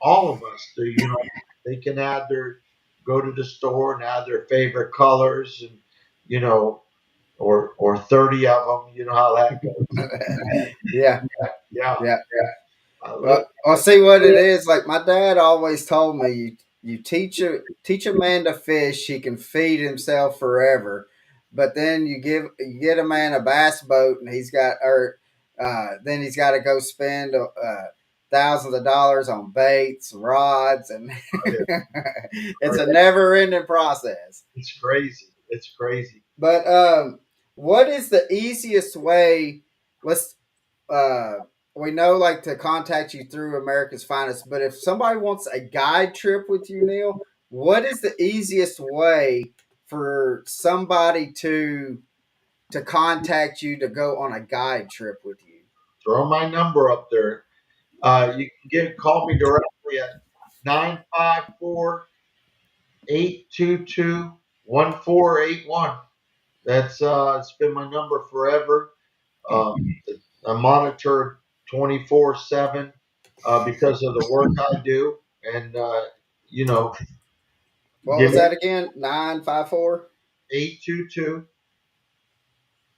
all of us do. They can go to the store and add their favorite colors and, you know, or 30 of them. You know how that goes. Yeah. Yeah. Yeah. I Well, love I'll see what it is. Like my dad always told me, you teach a man to fish, he can feed himself forever. But then you get a man a bass boat, and then he's got to go spend thousands of dollars on baits, rods, and it. it's a never ending process. It's crazy. It's crazy. But what is the easiest way? Let's uh, we know like to contact you through America's Finest, but if somebody wants a guide trip with you, Neal, what is the easiest way for somebody to contact you to go on a guide trip with you? Throw my number up there. You can call me directly at 954-822-1481. It's been my number forever. Um, I'm monitored 24/7 because of the work I do, and you know, What give was me that again? 954.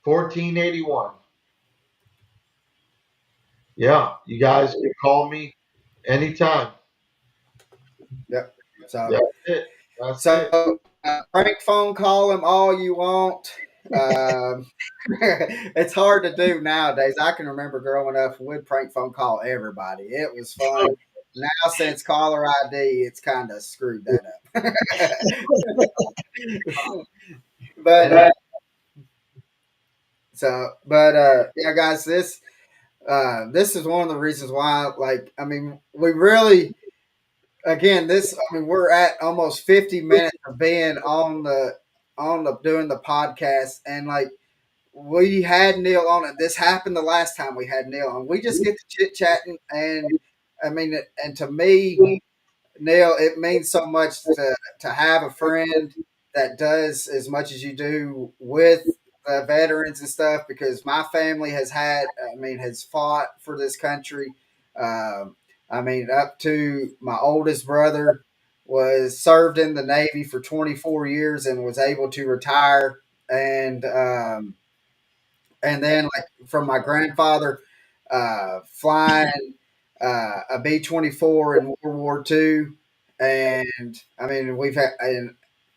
822-1481. Yeah, you guys can call me anytime. Yep. So That's it. That's it. so prank phone call him all you want. Um, it's hard to do nowadays. I can remember growing up, we'd prank phone call everybody. It was fun. Now, since caller ID, it's kind of screwed that up. but yeah, guys, this is one of the reasons why. Like, I mean, we really again this. I mean, we're at almost 50 minutes of being on the doing the podcast, and like we had Neal on it. This happened the last time we had Neal on. We just get to chit chatting, and I mean, and to me, Neal, it means so much to have a friend that does as much as you do with the veterans and stuff. Because my family has fought for this country. Um, I mean, up to my oldest brother was served in the Navy for 24 years and was able to retire and. And then like from my grandfather flying a B-24 in World War II, and I mean we've had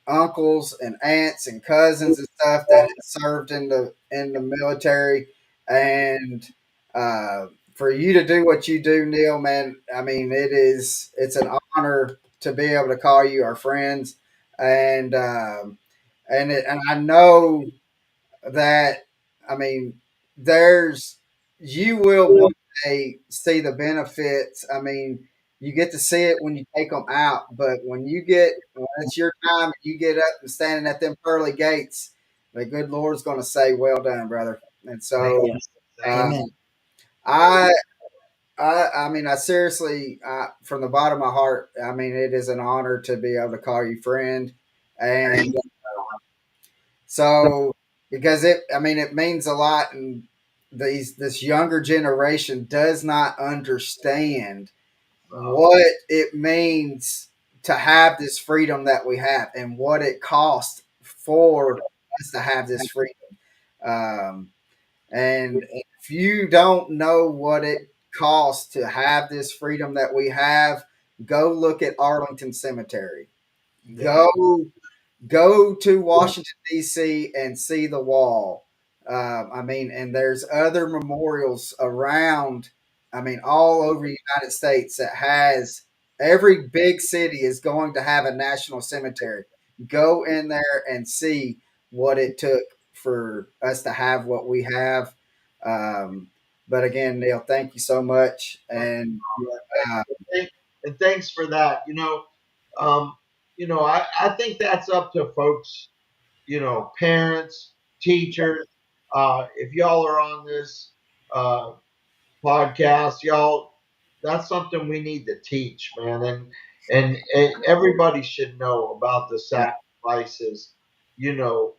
uncles and aunts and cousins and stuff that had served in the military, and for you to do what you do, Neal, man, I mean it's an honor to be able to call you our friends, and and I know that I mean, there's you will one day see the benefits. I mean, you get to see it when you take them out, but when it's your time, you get up and standing at them pearly gates. The good Lord's going to say, "Well done, brother." And Thank so, you. Yes. Thank um, Amen. I, I mean, I seriously, from the bottom of my heart, I mean, it is an honor to be able to call you friend, and so because I mean, it means a lot, and this younger generation does not understand what it means to have this freedom that we have and what it costs for us to have this freedom. Um, and if you don't know what it costs to have this freedom that we have, go look at Arlington Cemetery. Yeah. Go to Washington D.C. and see the wall. I mean, and there's other memorials around. I mean, all over the United States that has every big city is going to have a national cemetery. Go in there and see what it took for us to have what we have. Um, but again, Neil, thank you so much, and uh, Thank- and thanks for that. Um, I think that's up to folks, parents, teachers. If y'all are on this uh, podcast, y'all, that's something we need to teach, man. And everybody should know about the yeah, sacrifices, you know,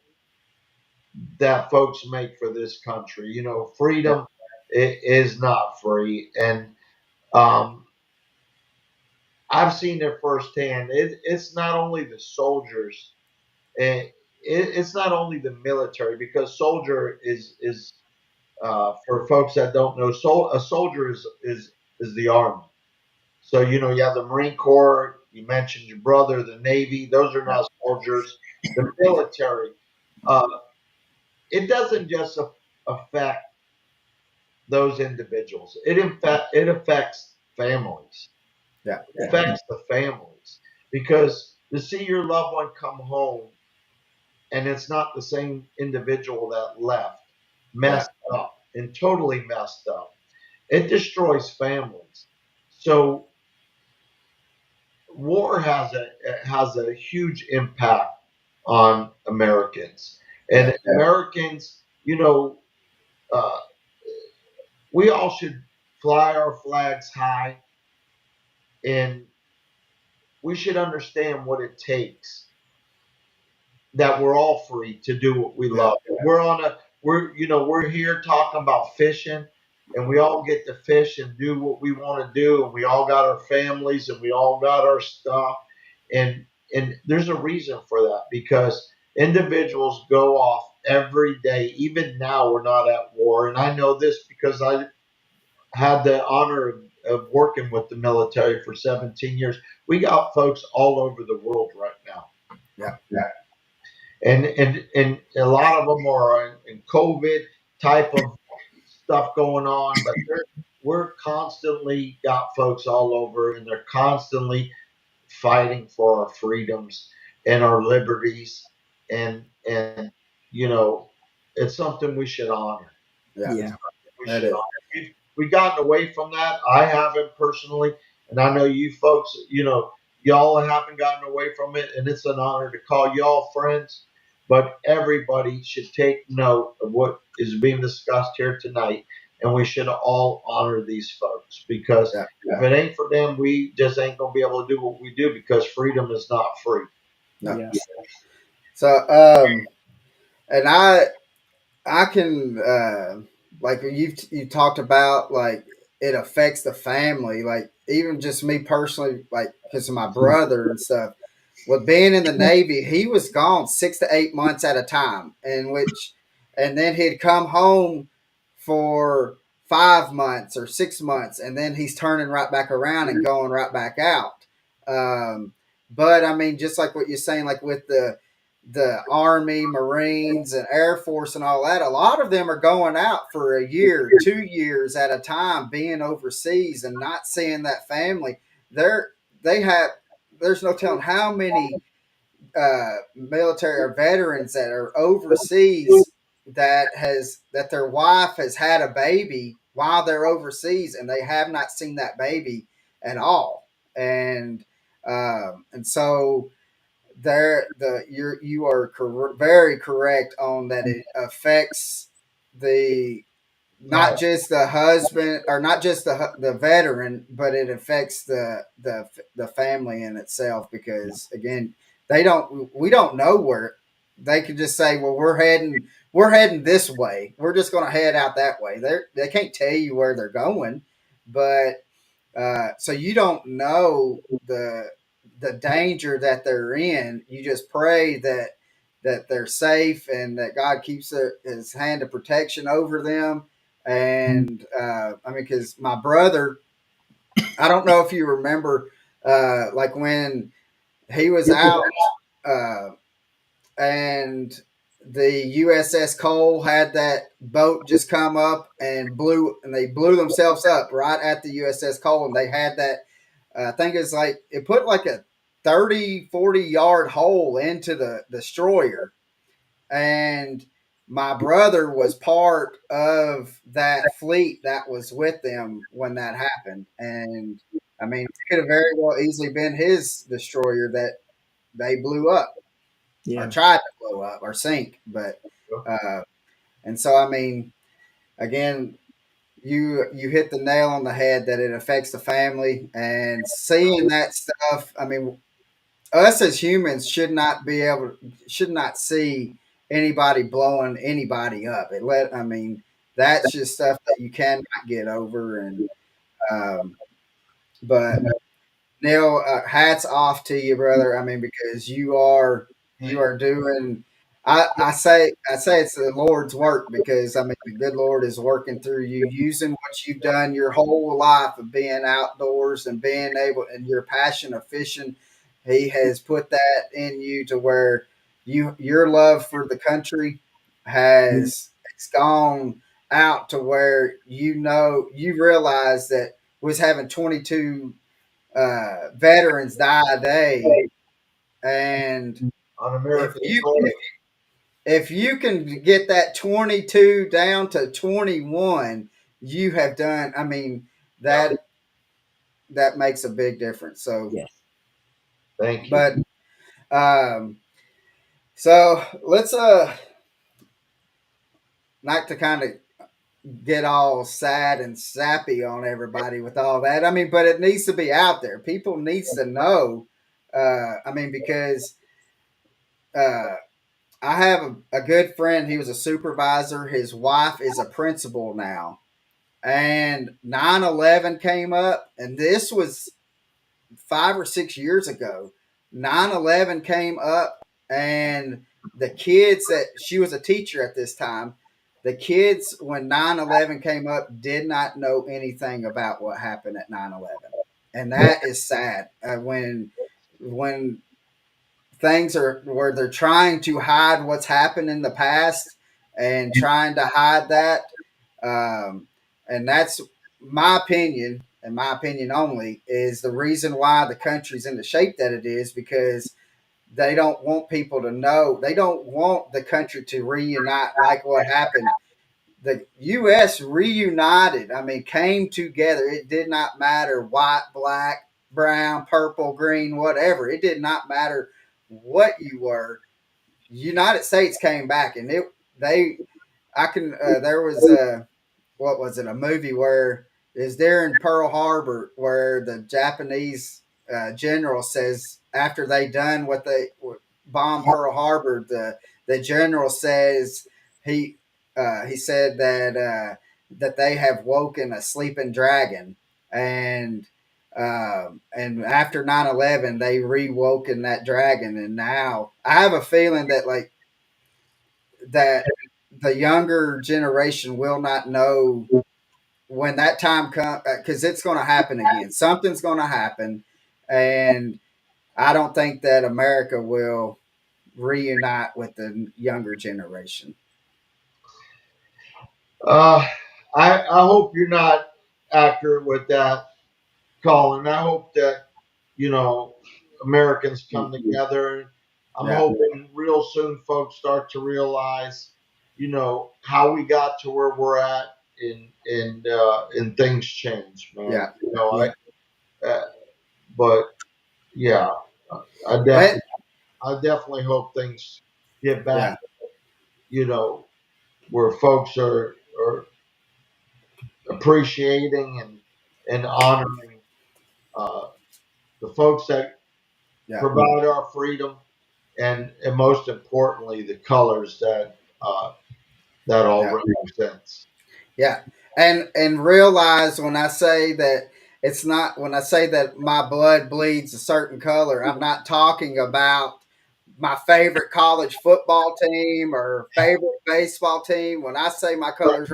that folks make for this country. yeah, Freedom is not free, and um, I've seen it firsthand. It's not only the soldiers, and it's not only the military, because soldier is for folks that don't know, a soldier is the army. So you have the Marine Corps. You mentioned your brother, the Navy. Those are yeah, not soldiers. The military. Uh, it doesn't just affect those individuals. It affects families. yeah, It affects the families because to see your loved one come home and it's not the same individual that left, yeah, messed up and totally messed up. It destroys families. So war has a huge impact on Americans, yeah, and Americans, uh, we all should fly our flags high, and we should understand what it takes that we're all free to do what we yeah, love. We're here talking about fishing, and we all get to fish and do what we want to do, and we all got our families and we all got our stuff, and there's a reason for that because individuals go off every day. Even now, we're not at war, and I know this because I had the honor of working with the military for 17 years. We got folks all over the world right now, yeah, and a lot of them are in COVID type of stuff going on, but we're constantly got folks all over, and they're constantly fighting for our freedoms and our liberties, and you know, it's something we should honor. yeah. Yeah. We That should is. honor. We've gotten away from that. I haven't personally, and I know you folks, y'all haven't gotten away from it, and it's an honor to call y'all friends. But everybody should take note of what is being discussed here tonight, and we should all honor these folks because Yeah, if it ain't for them, we just ain't gonna be able to do what we do because freedom is not free. no. Yes. So, and I can like you talked about like it affects the family, like even just me personally, like because of my brother and stuff. With being in the Navy, he was gone 6 to 8 months at a time, and then he'd come home for 5 months or 6 months, and then he's turning right back around and going right back out. Um, but I mean, just like what you're saying, like with the Army, Marines, and Air Force and all that, a lot of them are going out for a year, 2 years at a time, being overseas and not seeing that family. They're they have there's no telling how many military or veterans that are overseas that their wife has had a baby while they're overseas and they have not seen that baby at all. And so you are very correct on that. It affects the not just the husband or not just the veteran, but it affects the family in itself because again, we don't know where they could just say, well, we're heading this way. We're just going to head out that way. They can't tell you where they're going, but So you don't know the danger that they're in. You just pray that they're safe and that God keeps His hand of protection over them. And I mean, because my brother, I don't know if you remember, like when he was out. Uh, and the USS Cole had that boat just come up and they blew themselves up right at the USS Cole, and they had that. I think it's like it put like a 30-40 yard hole into the destroyer, and my brother was part of that fleet that was with them when that happened, and I mean, it could have very well easily been his destroyer that they blew up or Yeah. tried to blow up or sink. But uh, and so I mean, again, you hit the nail on the head that it affects the family and seeing that stuff. I mean, us as humans should not see anybody blowing anybody up. I mean, that's just stuff that you cannot get over. And um, but Neil, hats off to you, brother. I mean, because you are doing. I say it's the Lord's work because I mean the good Lord is working through you, using what you've done your whole life of being outdoors and being able and your passion of fishing. He has put that in you to where your love for the country has it's gone out to where you realize that was having 22 veterans die a day, and on if American you soil. if you can get that 22 down to 21, you have done. I mean Yep. that makes a big difference. So, Yes. Thank you. but um, so let's not to kind of get all sad and sappy on everybody with all that. I mean, but it needs to be out there. People needs to know. I mean, because uh, I have a good friend. He was a supervisor. His wife is a principal now. And 9/11 came up, and this was 5 or 6 years ago. 9/11 came up, and the kids that she was a teacher at this time, the kids, when 9/11 came up, did not know anything about what happened at 9/11. And that is sad. When things are where they're trying to hide what's happened in the past and trying to hide that. Um, and that's my opinion, and my opinion only, is the reason why the country's in the shape that it is because they don't want people to know. They don't want the country to reunite like what happened. The U.S. reunited. I mean, came together. It did not matter white, black, brown, purple, green, whatever. It did not matter what you were. United States came back, and it they I can there was what was it, a movie where is there in Pearl Harbor where the Japanese general says after they done what they bombed Pearl Harbor, the general says he said that they have woken a sleeping dragon, and after 9/11 they rewoken that dragon, and now I have a feeling that like that the younger generation will not know when that time comes because it's going to happen again. Something's going to happen, and I don't think that America will reunite with the younger generation. Uh, I hope you're not accurate with that, Colin. I hope that you know Americans come together. I'm Yeah, hoping real soon folks start to realize, how we got to where we're at, and things change, man. yeah, yeah. Uh, but yeah, I And, definitely, I definitely hope things get back, yeah, you know, where folks are appreciating and honoring uh, the folks that yeah, provide our freedom, and most importantly, the colors that all yeah. represents. Yeah, and realize when I say that it's not when I say that my blood bleeds a certain color, I'm not talking about my favorite college football team or favorite baseball team. When I say my colors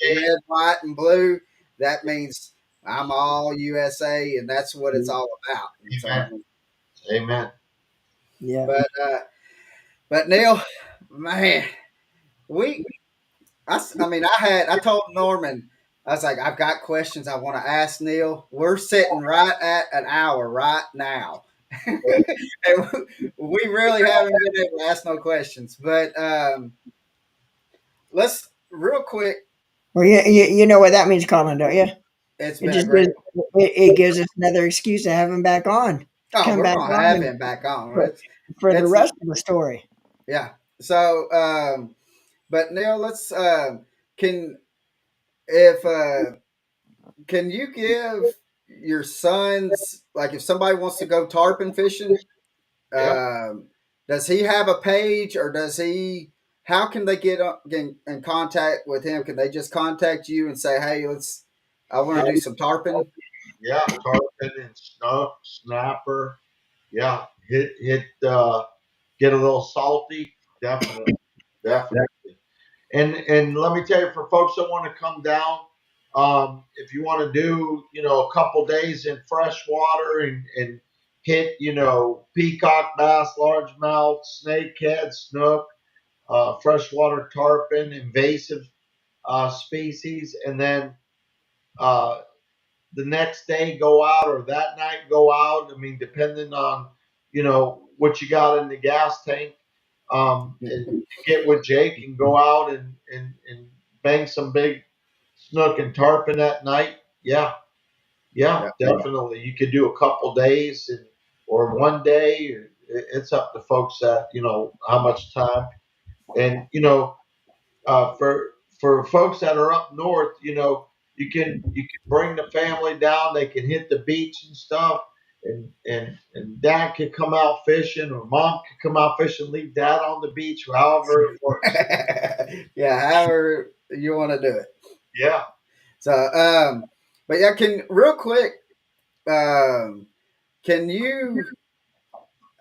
Okay. red, white, and blue, that means I'm all USA, and that's what it's all about. And so, Amen. Amen. Yeah. but uh, but Neil, man, we I mean, I told Norman, I was like, I've got questions I want to ask Neil. We're sitting right at an hour right now. And we really haven't been able to ask no questions. But let's real quick. Well, you know what that means, Colin, don't you? It's It been a just great. gives it gives us another excuse to have him back on, to Oh, come we're back gonna on have and him back on. for, for the It's rest of the story. yeah. So, but Neil, let's can if can you give your sons like if somebody wants to go tarpon fishing? Yeah. Um, does he have a page, or does he? How can they get in contact with him? Can they just contact you and say, "Hey, let's. I want to do some tarpon." Yeah. Tarpon and snook, snapper. Yeah. Get a little salty. Definitely. Yeah. Definitely. And let me tell you, for folks that want to come down, if you want to do, a couple days in fresh water and hit, peacock bass, largemouth, snakehead, snook, freshwater tarpon, invasive species, and then uh, the next day go out or that night go out. I mean, depending on what you got in the gas tank, and get with Jake and go out and bang some big snook and tarpon at night. Yeah, yeah, Yeah. definitely. You could do a couple days or one day. It's up to folks that how much time and for folks that are up north, you can bring the family down. They can hit the beach and stuff, and dad can come out fishing, or mom can come out fishing, leave dad on the beach, however it works. Yeah. However you want to do it. Yeah, So, but yeah, can real quick. Um, can you?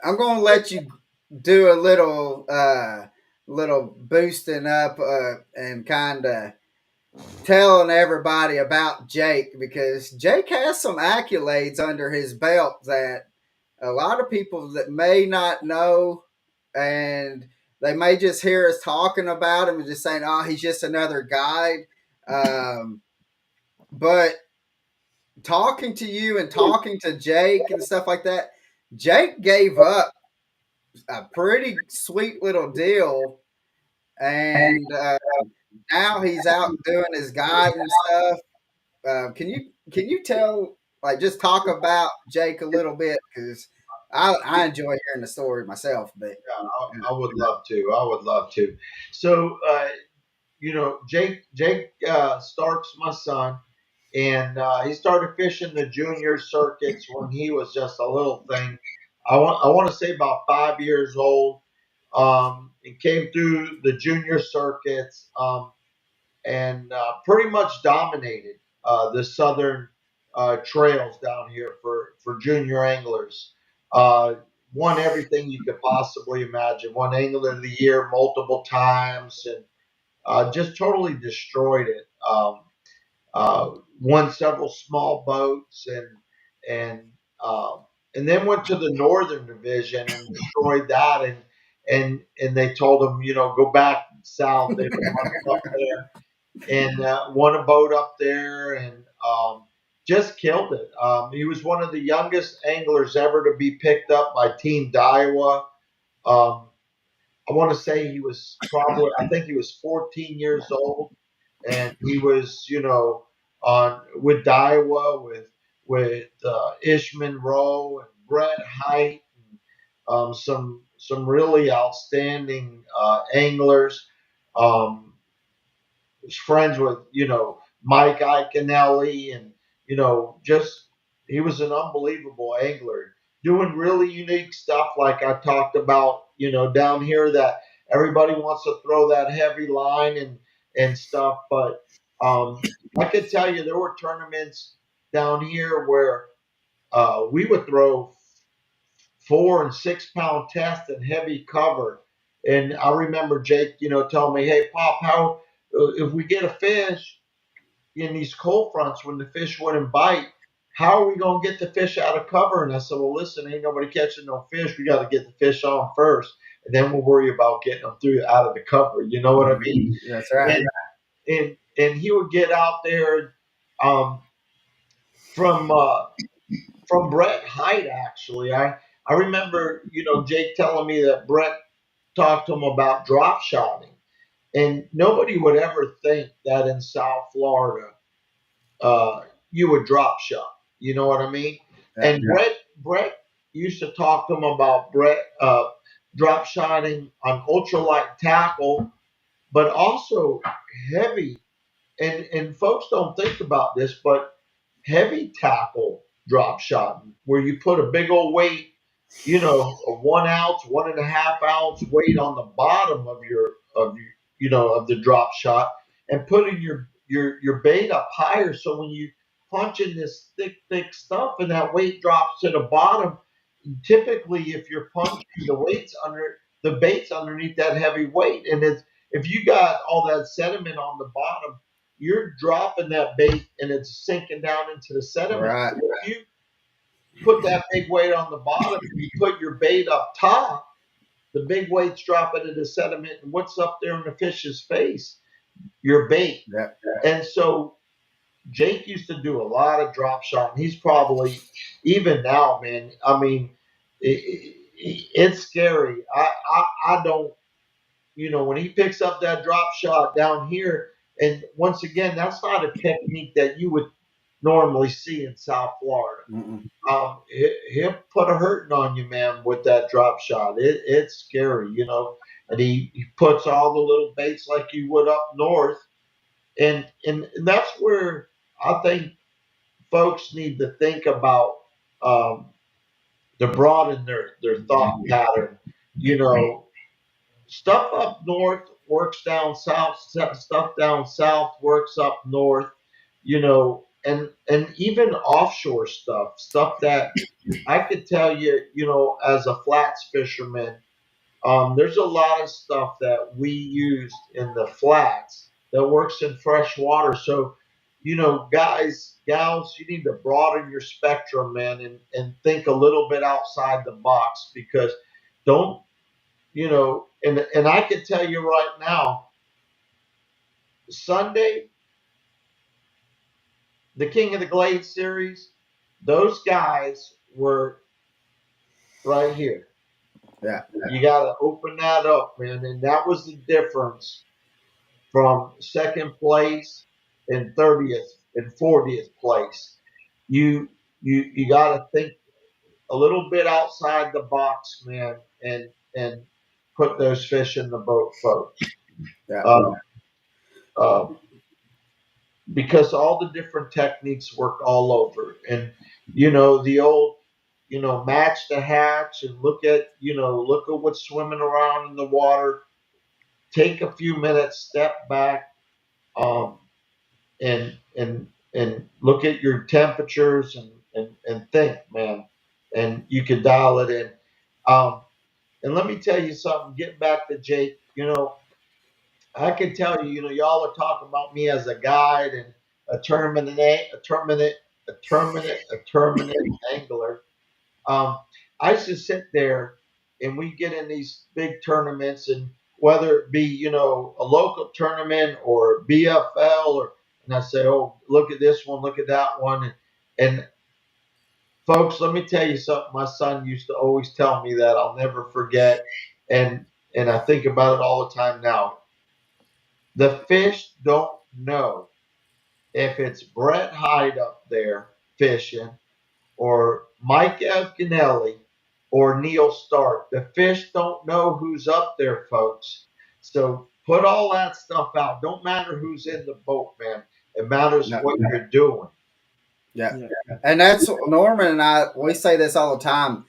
I'm going to let you do a little boosting up and kind of telling everybody about Jake because Jake has some accolades under his belt that a lot of people that may not know, and they may just hear us talking about him and just saying, "Oh, he's just another guide." Um, but talking to you and talking to Jake and stuff like that, Jake gave up a pretty sweet little deal, and now he's out doing his guiding stuff. Can you tell like just talk about Jake a little bit because I enjoy hearing the story myself, but yeah, I would love to. I would love to. So, Jake Stark's my son, and he started fishing the junior circuits when he was just a little thing. I want to say about 5 years old. And came through the junior circuits, and pretty much dominated the southern trails down here for junior anglers. Uh, Won everything you could possibly imagine. Won Angler of the Year multiple times, and just totally destroyed it. Uh, Won several small boats, and um, and then went to the Northern Division and destroyed that. And they told him, go back south. They don't want him up there. And won a boat up there, and just killed it. He was one of the youngest anglers ever to be picked up by Team Daiwa. Um, I want to say he was probably, I think he was 14 years old, and he was, on with Daiwa with Ishman Rowe and Brett Height, and some really outstanding anglers. Um, was friends with Mike Iaconelli, and just he was an unbelievable angler, doing really unique stuff like I talked about. Down here that everybody wants to throw that heavy line and stuff, but I could tell you there were tournaments down here where we would throw 4 and 6 pound tests and heavy cover. And I remember Jake, telling me, "Hey, Pop, how if we get a fish in these cold fronts when the fish wouldn't bite, how are we gonna get the fish out of cover?" And I said, "Well, listen, ain't nobody catching no fish. We got to get the fish on first, and then we'll worry about getting them through out of the cover." You know what I mean? That's right. And he would get out there um, from Brett Height. Actually, I remember Jake telling me that Brett talked to him about drop shotting, and nobody would ever think that in South Florida uh, you would drop shot. You know what I mean? Yeah. And Brett used to talk to him about Brett drop shotting on ultralight tackle, but also heavy. And folks don't think about this, but heavy tackle drop shot, where you put a big old weight, a 1 ounce, 1.5 ounce weight on the bottom of the drop shot, and putting your bait up higher. So when you punch in this thick stuff and that weight drops to the bottom, typically if you're punching the bait's underneath that heavy weight, and if you got all that sediment on the bottom, you're dropping that bait and it's sinking down into the sediment. Right. If you put that big weight on the bottom and you put your bait up top, the big weight's dropping into the sediment, and what's up there in the fish's face? Your bait. Yeah. And so Jake used to do a lot of drop shot, and he's probably even now, man. I mean, it's scary. I don't, when he picks up that drop shot down here, and once again, that's not a technique that you would normally see in South Florida. Mm-mm. He'll put a hurting on you, man, with that drop shot. It's scary, And he puts all the little baits like you would up north, and that's where I think folks need to think about um, to broaden their thought pattern. You know, stuff up north works down south. Stuff down south works up north. And even offshore stuff that I could tell you, as a flats fisherman, there's a lot of stuff that we used in the flats that works in fresh water. So, guys, gals, you need to broaden your spectrum, man, and think a little bit outside the box, because don't, and I can tell you right now, Sunday, the King of the Glade series, those guys were right here. Yeah. You got to open that up, man. And that was the difference from second place and 30th and 40th place. You got to think a little bit outside the box, man, and put those fish in the boat, folks. Yeah. Uh, uh, because all the different techniques work all over, and the old match the hatch, and look at what's swimming around in the water. Take a few minutes, step back, um, and look at your temperatures, and think, man, and you can dial it in. Um, and let me tell you something. Getting back to Jake, I can tell you, y'all are talking about me as a guide and a tournament, a tournament angler. Um, I used to sit there, and we get in these big tournaments, and whether it be a local tournament or BFL, and I say, oh, look at this one, look at that one, and folks, let me tell you something. My son used to always tell me that I'll never forget, and and I think about it all the time now. The fish don't know if it's Brett Hyde up there fishing, or Mike Evganelli, or Neal Stark. The fish don't know who's up there, folks. So put all that stuff out. Don't matter who's in the boat, man. It matters No. what you're doing. Yeah. Yeah. And that's Norman and I, we say this all the time.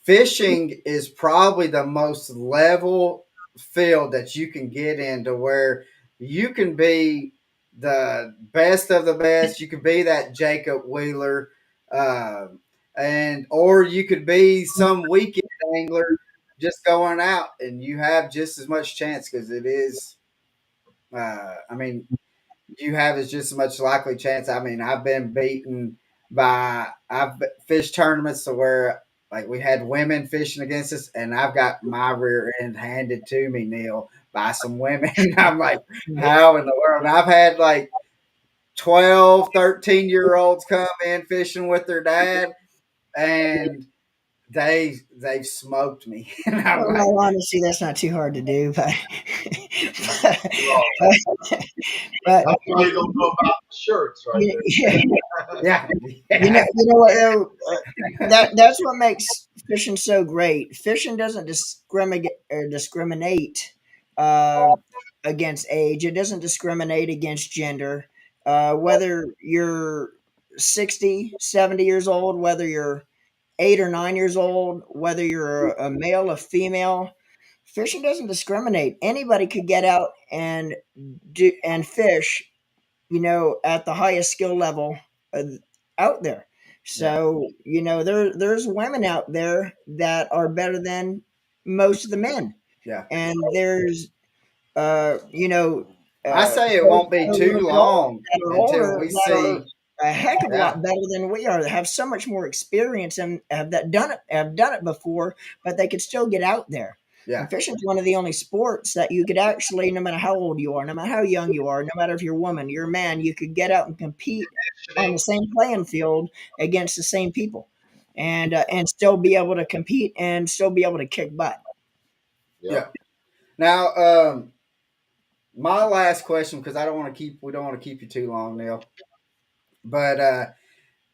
Fishing is probably the most level field that you can get into, where you can be the best of the best. You could be that Jacob Wheeler, uh, and or you could be some weekend angler just going out, and you have just as much chance because it is. I mean, you have is just as much likely chance. I mean, I've been beaten by I've fished tournaments to where like we had women fishing against us, and I've got my rear end handed to me, Neil, by some women. I'm like, how in the world? And I've had like 12, 13-year olds come in fishing with their dad, and they've smoked me. And I'm Well, like, no, honestly, that's not too hard to do, but Well, but, but that's why you don't know about the shirts right there. yeah, yeah, you yeah, know what though, that's what makes fishing so great. Fishing doesn't discriminate um, against age. It doesn't discriminate against gender. Whether you're 60, 70 years old, whether you're 8 or 9 years old, whether you're a male, a female, fishing doesn't discriminate. Anybody could get out and do and fish, at the highest skill level uh, out there. yeah, So, there's women out there that are better than most of the men. yeah. And there's, uh, you know, I say it folks won't be that too long are until older we that are see. a heck of a Yeah, lot better than we are, that have so much more experience and have done it before, but they could still get out there. yeah, And fishing's one of the only sports that you could actually, no matter how old you are, no matter how young you are, no matter if you're a woman, you're a man, you could get out and compete on the Conditioning. same playing field against the same people, and still be able to compete and still be able to kick butt. yeah. Yep. Now, my last question, because we don't want to keep you too long, Neil. But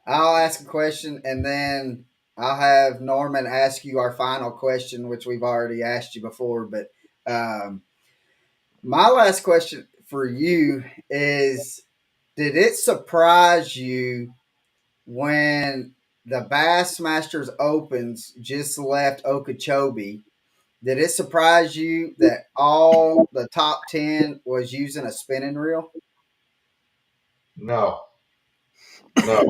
I'll ask a question, and then I'll have Norman ask you our final question, which we've already asked you before. But my last question for you is: did it surprise you when the Bassmasters Opens just left Okeechobee? Did it surprise you that all the top 10 was using a spinning reel? No, no.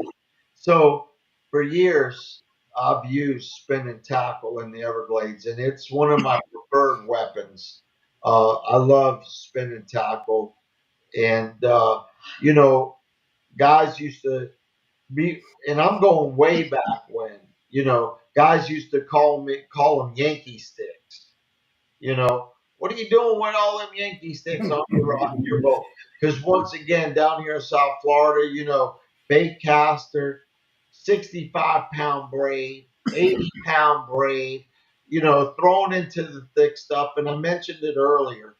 So for years, I've used spin and tackle in the Everglades, and it's one of my preferred weapons. I love spin and tackle, and you know, guys used to be, and I'm going way back when. Guys used to call them Yankee sticks. What are you doing with all them Yankee sticks on your boat? Because once again, down here in South Florida, bait caster, 65-pound braid, 80-pound braid, thrown into the thick stuff. And I mentioned it earlier.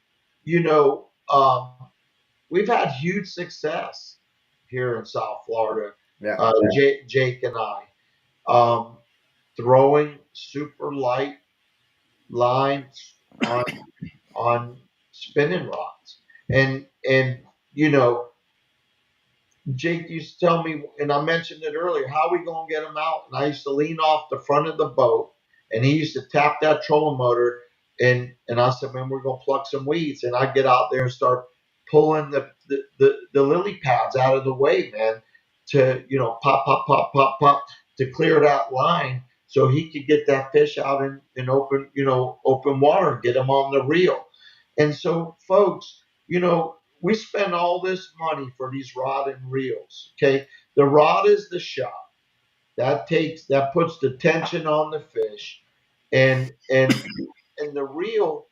We've had huge success here in South Florida. Yeah, Jake and I, um, throwing super light lines on spinning rods. And you know, Jake used to tell me, and I mentioned it earlier, how we gonna get him out? And I used to lean off the front of the boat, and he used to tap that trolling motor, and I said, man, we're gonna pluck some weeds, and I get out there and start pulling the lily pads out of the way, man, to pop pop pop pop pop to clear that line so he could get that fish out in open water and get him on the reel. And so, folks, we spend all this money for these rod and reels. Okay, the rod is the shot that puts the tension on the fish, and the reel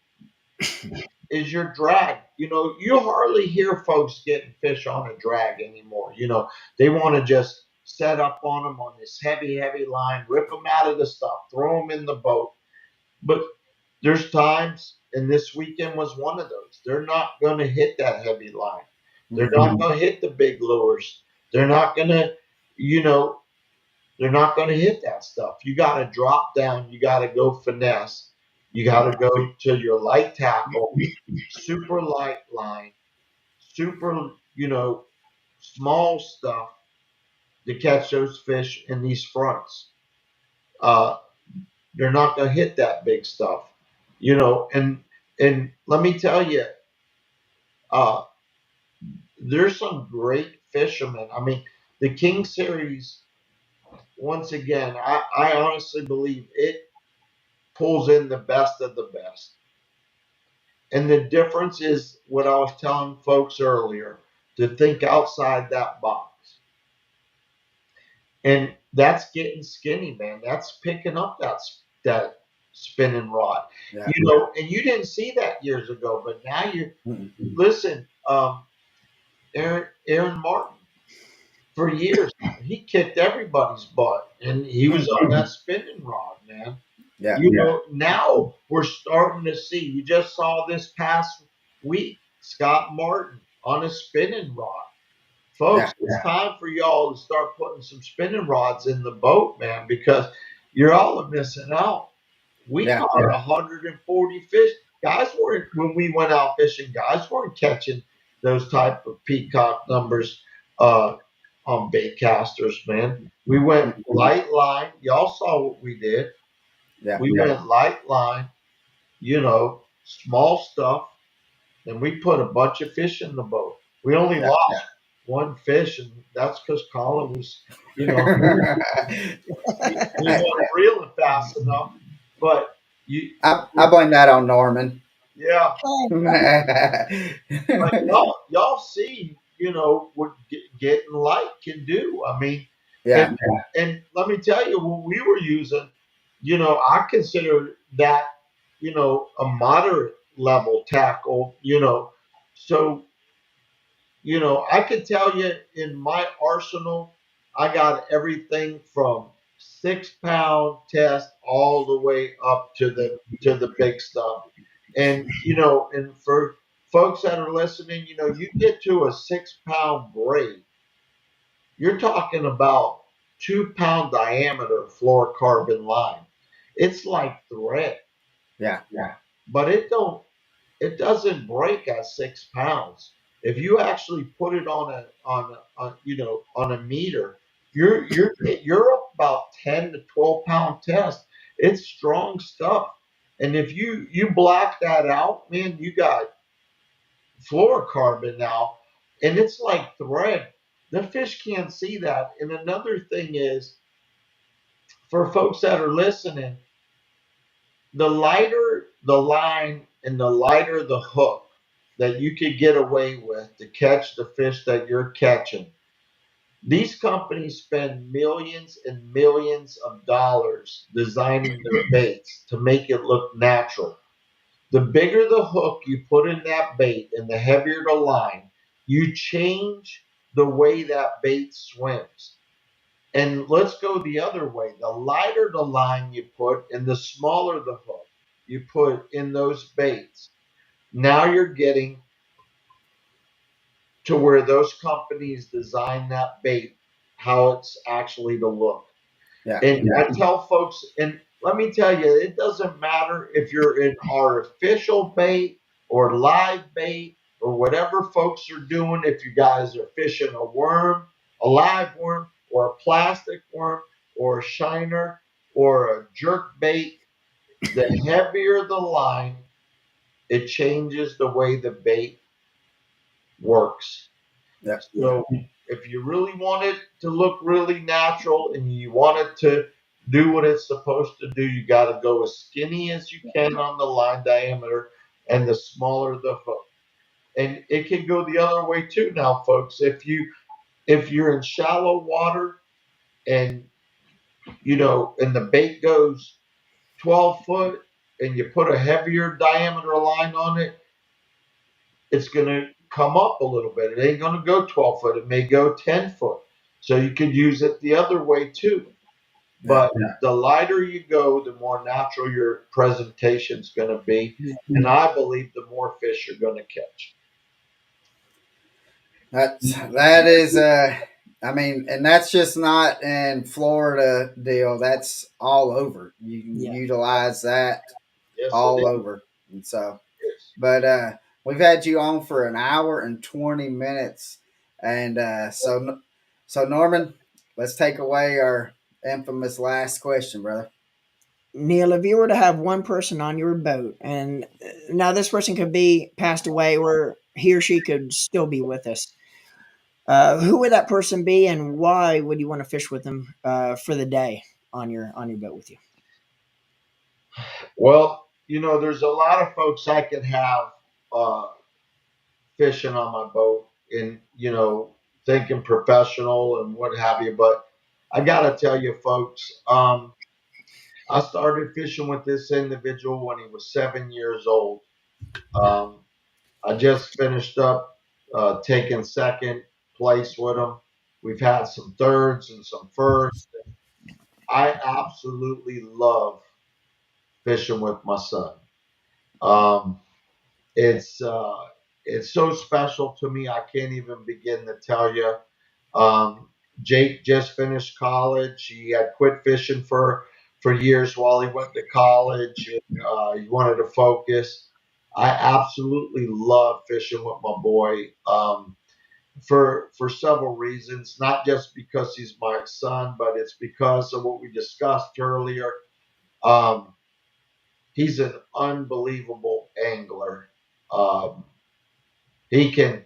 is your drag. You hardly hear folks getting fish on a drag anymore. They want to just set up on them on this heavy, heavy line, rip them out of the stuff, throw them in the boat. But there's times, and this weekend was one of those. They're not going to hit that heavy line. They're not going to hit the big lures. They're not going to, you know, they're not going to hit that stuff. You got to drop down. You got to go finesse. You got to go to your light tackle, super light line, super, small stuff to catch those fish in these fronts. Uh, they're not going to hit that big stuff, and let me tell you, uh, there's some great fishermen. I mean, the King Series, once again, I honestly believe it pulls in the best of the best. And the difference is what I was telling folks earlier, to think outside that box. And that's getting skinny, man. That's picking up that spinning rod. Yeah. You know, and you didn't see that years ago, but now you Mm-mm. listen, Aaron Martin for years, he kicked everybody's butt and he was on that spinning rod, man. Yeah. You know, now we're starting to see, you just saw this past week, Scott Martin on a spinning rod. Yeah. Folks, it's time for y'all to start putting some spinning rods in the boat, man, because you're all missing out. We Yeah. caught 140 fish. Guys weren't, when we went out fishing, guys weren't catching those type of peacock numbers uh, on bait casters, man. We went Mm-mm. light line. Y'all saw what we did. Yeah. We went light line, small stuff, and we put a bunch of fish in the boat. We only Yeah. lost one fish, and that's because Colin was, you know, he wasn't reeling fast enough. But you, I blame that on Norman. yeah, Yeah. but y'all see, what getting light can do. I mean, and Yeah. and let me tell you, when we were using, I consider that, a moderate level tackle. So I could tell you in my arsenal, I got everything from 6 pound test all the way up to the big stuff. And and for folks that are listening, you get to a 6 pound braid, you're talking about 2 pound diameter fluorocarbon line. It's like thread, Yeah. but it doesn't break at 6 pounds. If you actually put it on a meter, you're up about 10 to 12 pound test. It's strong stuff. And if you black that out, man, you got fluorocarbon now, and it's like thread. The fish can't see that. And another thing is, for folks that are listening, the lighter the line and the lighter the hook that you could get away with to catch the fish that you're catching, these companies spend millions and millions of dollars designing their baits to make it look natural. The bigger the hook you put in that bait and the heavier the line, you change the way that bait swims. And let's go the other way. The lighter the line you put and the smaller the hook you put in those baits, now you're getting to where those companies design that bait, how it's actually to look. Yeah. And I tell folks, and let me tell you, it doesn't matter if you're in artificial bait or live bait or whatever folks are doing, if you guys are fishing a worm, a live worm, or a plastic worm, or a shiner, or a jerk bait, the heavier the line, it changes the way the bait works. Yeah. Yeah. So if you really want it to look really natural and you want it to do what it's supposed to do, you got to go as skinny as you can on the line diameter and the smaller the hook. And it can go the other way too now, folks. If you're in shallow water and and the bait goes 12 foot and you put a heavier diameter line on it, it's going to come up a little bit. It ain't going to go 12 foot. It may go 10 foot. So you could use it the other way too. Yeah. But the lighter you go, the more natural your presentation's going to be. And I believe the more fish you're going to catch. That is I mean, and that's just not in Florida deal. That's all over. You can Yeah. utilize that Yes, it all over. And so, is. but we've had you on for an hour and 20 minutes. And so Norman, let's take away our infamous last question, brother. Neil, if you were to have one person on your boat, and now this person could be passed away, or he or she could still be with us, Who would that person be, and why would you want to fish with them for the day on your boat with you? Well, there's a lot of folks I could have uh, fishing on my boat and, thinking professional and what have you. But I got to tell you, folks, I started fishing with this individual when he was 7 years old. Um, I just finished up taking second place with him. We've had some thirds and some firsts. I absolutely love fishing with my son. Um, it's uh, it's so special to me. I can't even begin to tell you. Um, Jake just finished college. He had quit fishing for years while he went to college. He wanted to focus. I absolutely love fishing with my boy for several reasons. Not just because he's my son, but it's because of what we discussed earlier. Um, he's an unbelievable angler. Um, he can,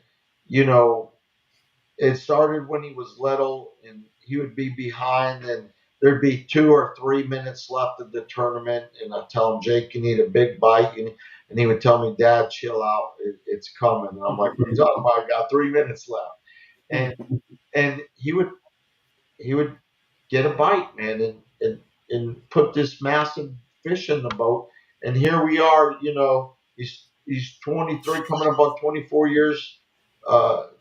you know, it started when he was little and he would be behind and there'd be 2 or 3 minutes left of the tournament. And I tell him, Jake, you need a big bite. And he would tell me, Dad, chill out. It's coming. And I'm like, what are you talking about? I got 3 minutes left. And, and he would get a bite, man, and put this massive fish in the boat. And here we are, he's 23, coming up on 24 years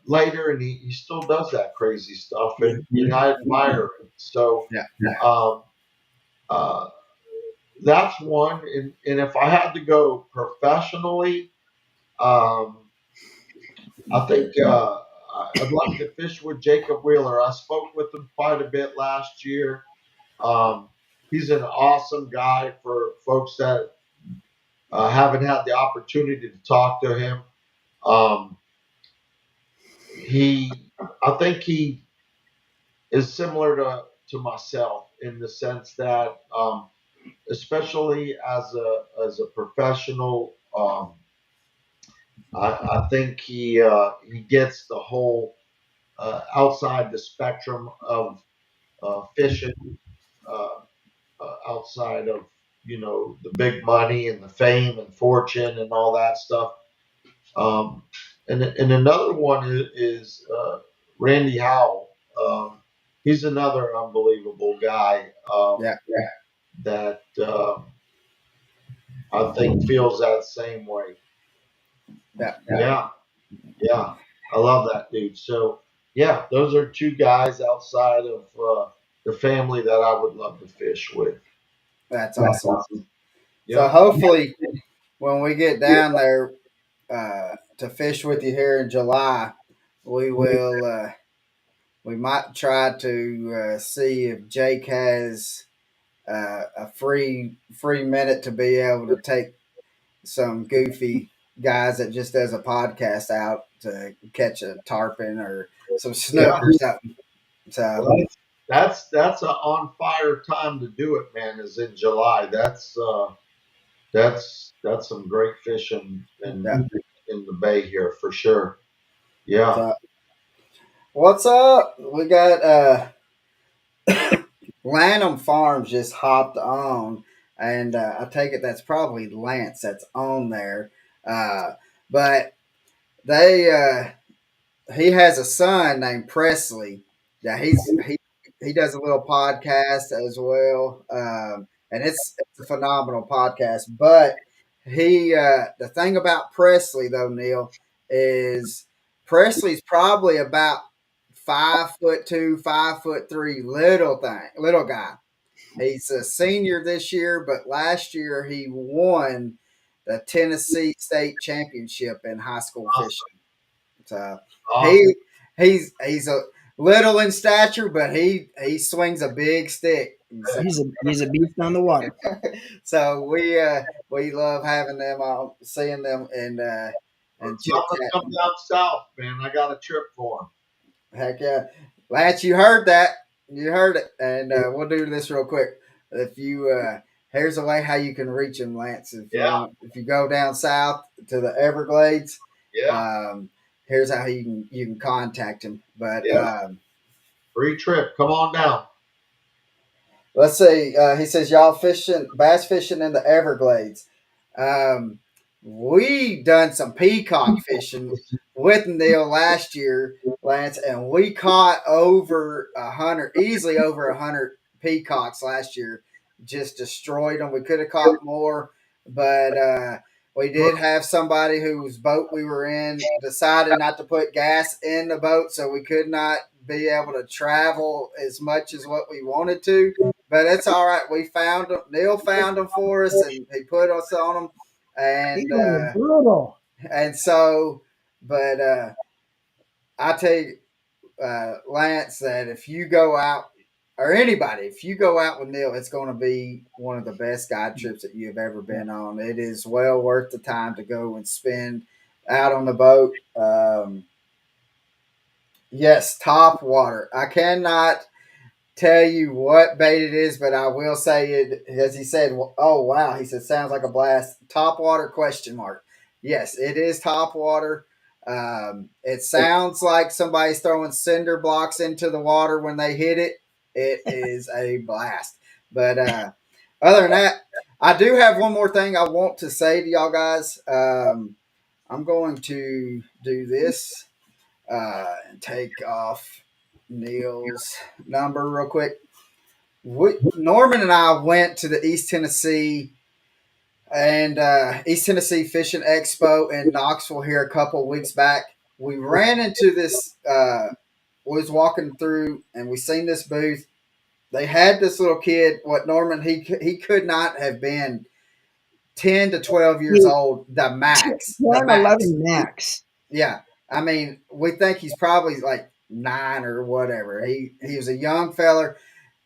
later, and he still does that crazy stuff, and I admire it. So Yeah, um, uh, that's one. And if I had to go professionally, um, I think I'd like to fish with Jacob Wheeler. I spoke with him quite a bit last year. Um, he's an awesome guy for folks that haven't had the opportunity to talk to him. Um, I think he is similar to myself in the sense that, especially as a professional, I think he gets the whole outside the spectrum of fishing. Uh, Outside of the big money and the fame and fortune and all that stuff. Um, and another one is Randy Howell. He's another unbelievable guy yeah, that I think feels that same way. yeah. Yeah, yeah, I love that dude. So yeah, those are two guys outside of the family that I would love to fish with. That's awesome. So Yeah, hopefully, when we get down there to fish with you here in July, we will. We might try to see if Jake has a free minute to be able to take some goofy guys that just does a podcast out to catch a tarpon or some snook yeah. or something. So Well, that's a on fire time to do it, man. Is in July. That's some great fishing yeah. in the bay here for sure. Yeah, So what's up? We got Lanham Farms just hopped on, and I take it that's probably Lance that's on there. Uh, but they he has a son named Presley. Yeah, he does a little podcast as well, and it's a phenomenal podcast. But the thing about Presley though, Neal, is Presley's probably about 5'2", 5'3", little guy. He's a senior this year, but last year he won the Tennessee State Championship in high school awesome, fishing. So awesome. he he's a little in stature, but he swings a big stick. So, He's a beast on the water. so we love having them on, seeing them and chit Tell them to come chatting. down south, man. I got a trip for Heck yeah, Lance, you heard that? You heard it, and them. we'll do this real quick. If you here's a way how you can reach him, Lance. If you Yeah, want, if you go down south to the Everglades, yeah. um, here's how you can contact him. But Yeah. Free trip. Come on down. let's see. He says y'all fishing bass fishing in the Everglades. Um, we done some peacock fishing with Neil last year, Lance, and we caught over 100, easily over 100 peacocks last year. Just destroyed them. We could have caught more, but we did have somebody whose boat we were in decided not to put gas in the boat, so we could not be able to travel as much as what we wanted to. But it's all right. We found them. Neil found them for us, and he put us on them. These And ones are brutal. and so, but I tell you, Lance, that if you go out, or anybody, if you go out with Neil, it's going to be one of the best guide trips that you've ever been on. It is well worth the time to go and spend out on the boat. Yes, top water. I cannot tell you what bait it is, but I will say it as he said. Oh wow, he said sounds like a blast. Top water question mark. Yes, it is top water. It sounds like somebody's throwing cinder blocks into the water when they hit it. It is a blast. But other than that, I do have one more thing I want to say to y'all guys. I'm going to do this and take off Neil's number real quick. Norman and I went to the East Tennessee Fishing Expo in Knoxville here a couple of weeks back. We ran into this. We was walking through and we seen this booth. They had this little kid. What Norman he could not have been 10 to 12 years You old. The 10, max. 11 max. Yeah, I mean, we think he's probably like 9 or whatever. He was a young feller,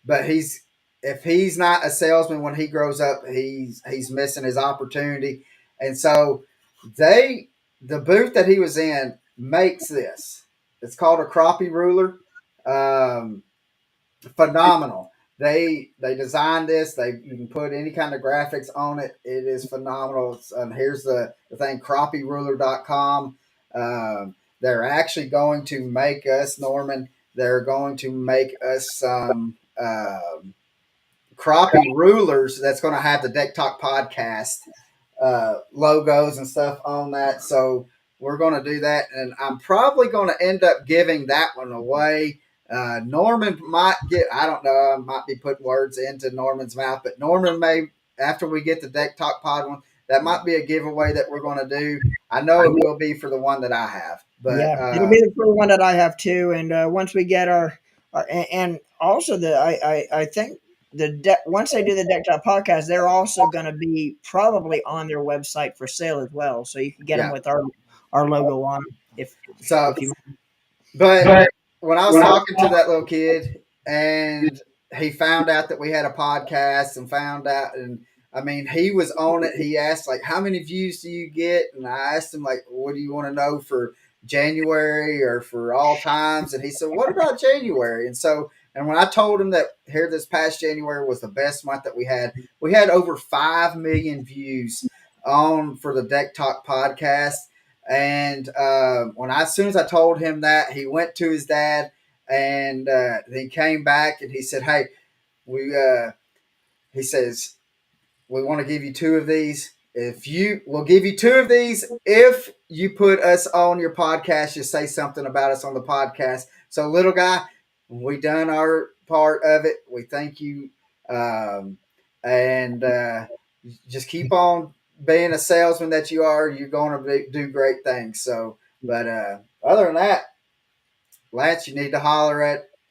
but he's if he's not a salesman when he grows up, he's missing his opportunity. And so they the booth that he was in makes this. It's called a crappie ruler. Um, Phenomenal. They designed this. You can put any kind of graphics on it. It is phenomenal. Here's the thing crappieruler.com. They're actually going to make us, Norman, they're going to make us some crappie rulers that's going to have the Deck Talk podcast logos and stuff on that. So we're going to do that, and I'm probably going to end up giving that one away. Norman might get, I don't know, I might be putting words into Norman's mouth, but Norman may, after we get the Deck Talk Pod one, that might be a giveaway that we're going to do. I know it will be for the one that I have, but Yeah, it'll be the first one that I have too. And once we get our and also I think once they do the Deck Top podcast, they're also going to be probably on their website for sale as well. So you can get them yeah. with our logo on So if you. But when I was talking to that little kid and he found out that we had a podcast and found out, and I mean, he was on it. He asked, like, how many views do you get? And I asked him, like, what do you want to know for January or for all times? And he said, what about January? And so, and when I told him that here this past January was the best month that we had over 5 million views on for the Deck Talk podcast. And as soon as I told him that, he went to his dad, and he came back and he said, "Hey, we," he says, "we want to give you two of these. We'll give you two of these if you put us on your podcast. Just say something about us on the podcast." So, little guy, we done our part of it. We thank you, and just keep on being a salesman that you are. You're going to do great things. So, but other than that, Lance, you need to holler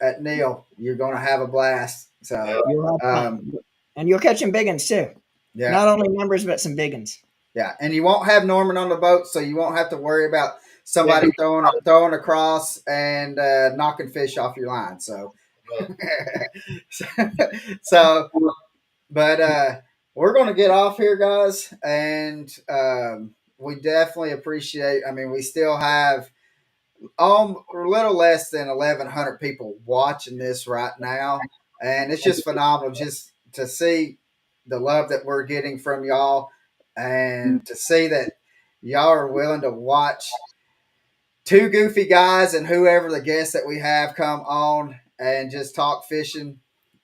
at Neil. You're going to have a blast. So, You'll have um, fun. And you'll catch some big ones too. yeah. Not only numbers, but some big ones. Yeah, and you won't have Norman on the boat, so you won't have to worry about somebody throwing across and knocking fish off your line. So, so but we're going to get off here, guys, and we definitely appreciate. I mean, we still have a little less than 1,100 people watching this right now, and it's just phenomenal just to see the love that we're getting from y'all, and to see that y'all are willing to watch two goofy guys and whoever the guests that we have come on and just talk fishing.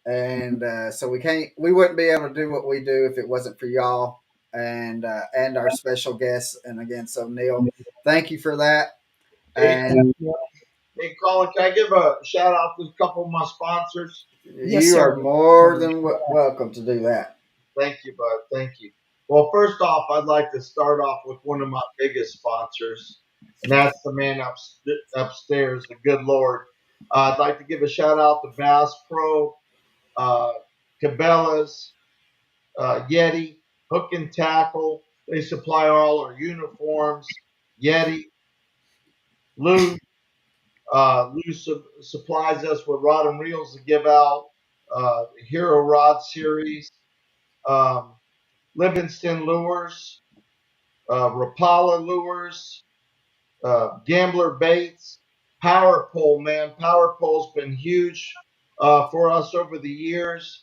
And so we wouldn't be able to do what we do if it wasn't for y'all and our special guests. And again, so Neal, thank you for that. Hey, And hey, Colin, can I give a shout out to a couple of my sponsors? Yes, you sir. are more than welcome to do that. Thank you, bud. Thank you. Well, first off, I'd like to start off with one of my biggest sponsors, and that's the man upstairs, the good Lord. I'd like to give a shout out to Bass Pro, uh, Cabela's, Yeti, Hook and Tackle. They supply all our uniforms. Yeti, Lou, Lou supplies us with rod and reels to give out. Hero Rod Series, um, Livingston Lures, Rapala Lures, Gambler Baits, Power Pole, man. Power Pole's been huge for us over the years,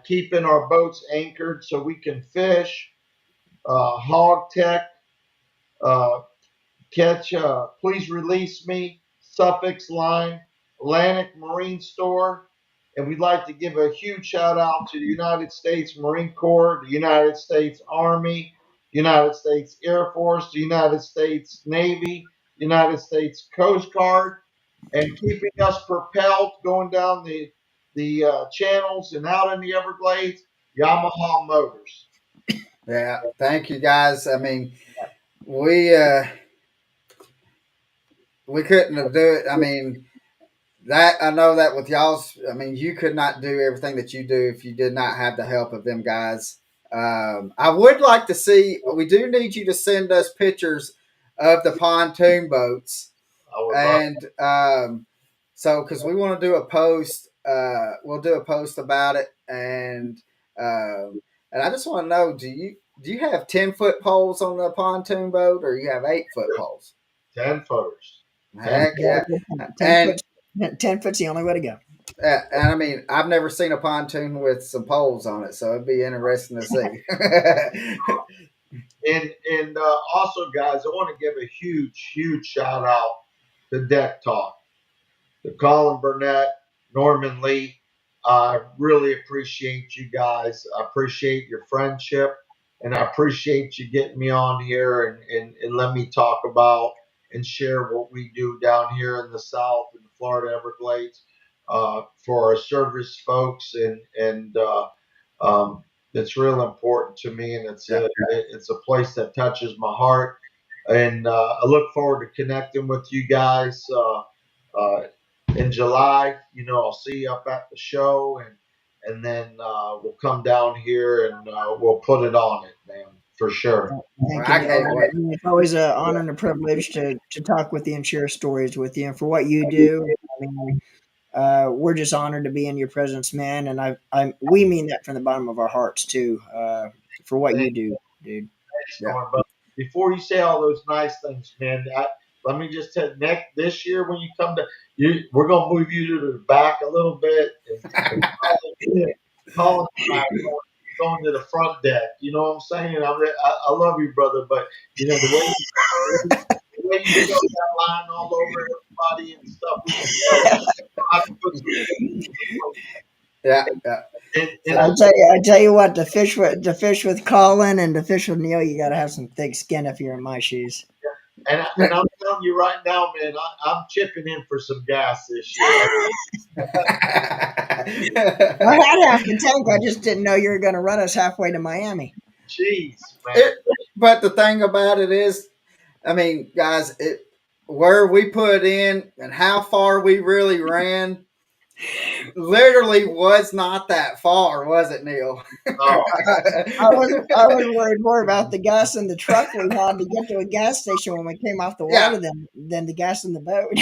keeping our boats anchored so we can fish. Hog Tech, uh, catch Please Release Me, Suffix Line, Atlantic Marine Store. And we'd like to give a huge shout out to the United States Marine Corps, the United States Army, United States Air Force, the United States Navy, United States Coast Guard, and keeping us propelled going down the channels and out in the Everglades, Yamaha Motors. Yeah, thank you guys. I mean, we uh, we couldn't have do it. I mean, that I know that with y'all's, I mean, you could not do everything that you do if you did not have the help of them guys. I would like to see. We do need you to send us pictures of the pontoon boats, I would love. and so because we want to do a post, we'll do a post about it, um, and I just want to know, do you have 10-foot poles on the pontoon boat, or you have 8-foot poles? 10 footers. 10. Heck Yeah, yeah, 10 and foot, 10 foot's the only way to go. And I mean, I've never seen a pontoon with some poles on it, so it'd be interesting to see. And also, guys, I want to give a huge shout out to Deck Talk, to Colin Burnett, Norman Lee. I really appreciate you guys. I appreciate your friendship, and I appreciate you getting me on here and let me talk about and share what we do down here in the South in the Florida Everglades for our service folks and um, it's real important to me, and Yeah. it's a place that touches my heart. And I look forward to connecting with you guys uh, in July. You know, I'll see you up at the show, and then we'll come down here and we'll put it on it, man, for sure. Well, Thank you, I Neil. can't wait. It's always an honor and a privilege to talk with you and share stories with you, and for what you do. I mean, we're just honored to be in your presence, man. And we mean that from the bottom of our hearts too. For what you do, dude. Yeah. Storm. But before you say all those nice things, man, let me just tell you, next this year when you come to, we're gonna move you to the back a little bit, and Colin and I are going to the front deck. You know what I'm saying? I love you, brother, but you know the way you show that line all over everybody and stuff, we can tell. I have to put some Yeah. Yeah. and So, I tell you what, to fish with Colin and to fish with Neil, you got to have some thick skin if you're in my shoes. and I'm telling you right now, man, I'm chipping in for some gas this year. I had half the tank. I just didn't know you were going to run us halfway to Miami. Jeez, man. it, but the thing about it is, I mean, guys, where we put in and how far we really ran literally was not that far, was it, Neil? No, I was worried more about the gas in the truck we had to get to a gas station when we came off the Yeah. water than the gas in the boat.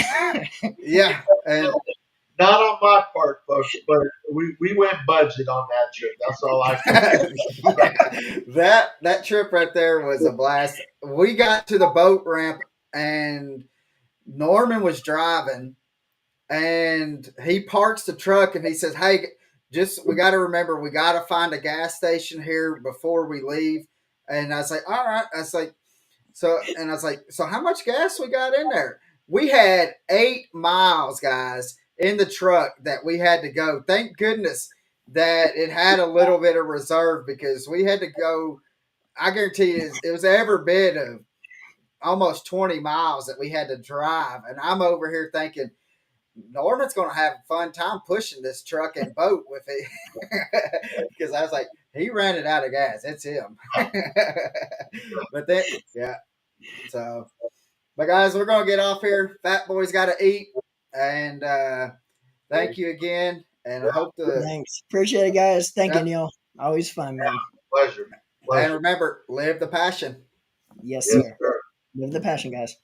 Yeah. And not on my part, folks, but we went budget on that trip. That's all I can. yeah, that trip right there was a blast. We got to the boat ramp and Norman was driving and he parks the truck and he says, "Hey, just we got to remember we got to find a gas station here before we leave." And I was like, "All right." I was like, So, and I was like, so how much gas we got in there? We had 8 miles, guys, in the truck that we had to go. Thank goodness that it had a little bit of reserve because we had to go. I guarantee you, it was every bit of almost 20 miles that we had to drive. And I'm over here thinking, Norman's going to have a fun time pushing this truck and boat with it. Because I was like, he ran it out of gas. It's him. But then, yeah. So, but guys, we're going to get off here. Fat Boy's got to eat. And thank you again. And I hope the, Thanks. Appreciate it, guys. Thank you, yep. Neal. Always fun, man. Pleasure. And Pleasure. remember, live the passion. Yes, Yes, sir. sir. Live the passion, guys.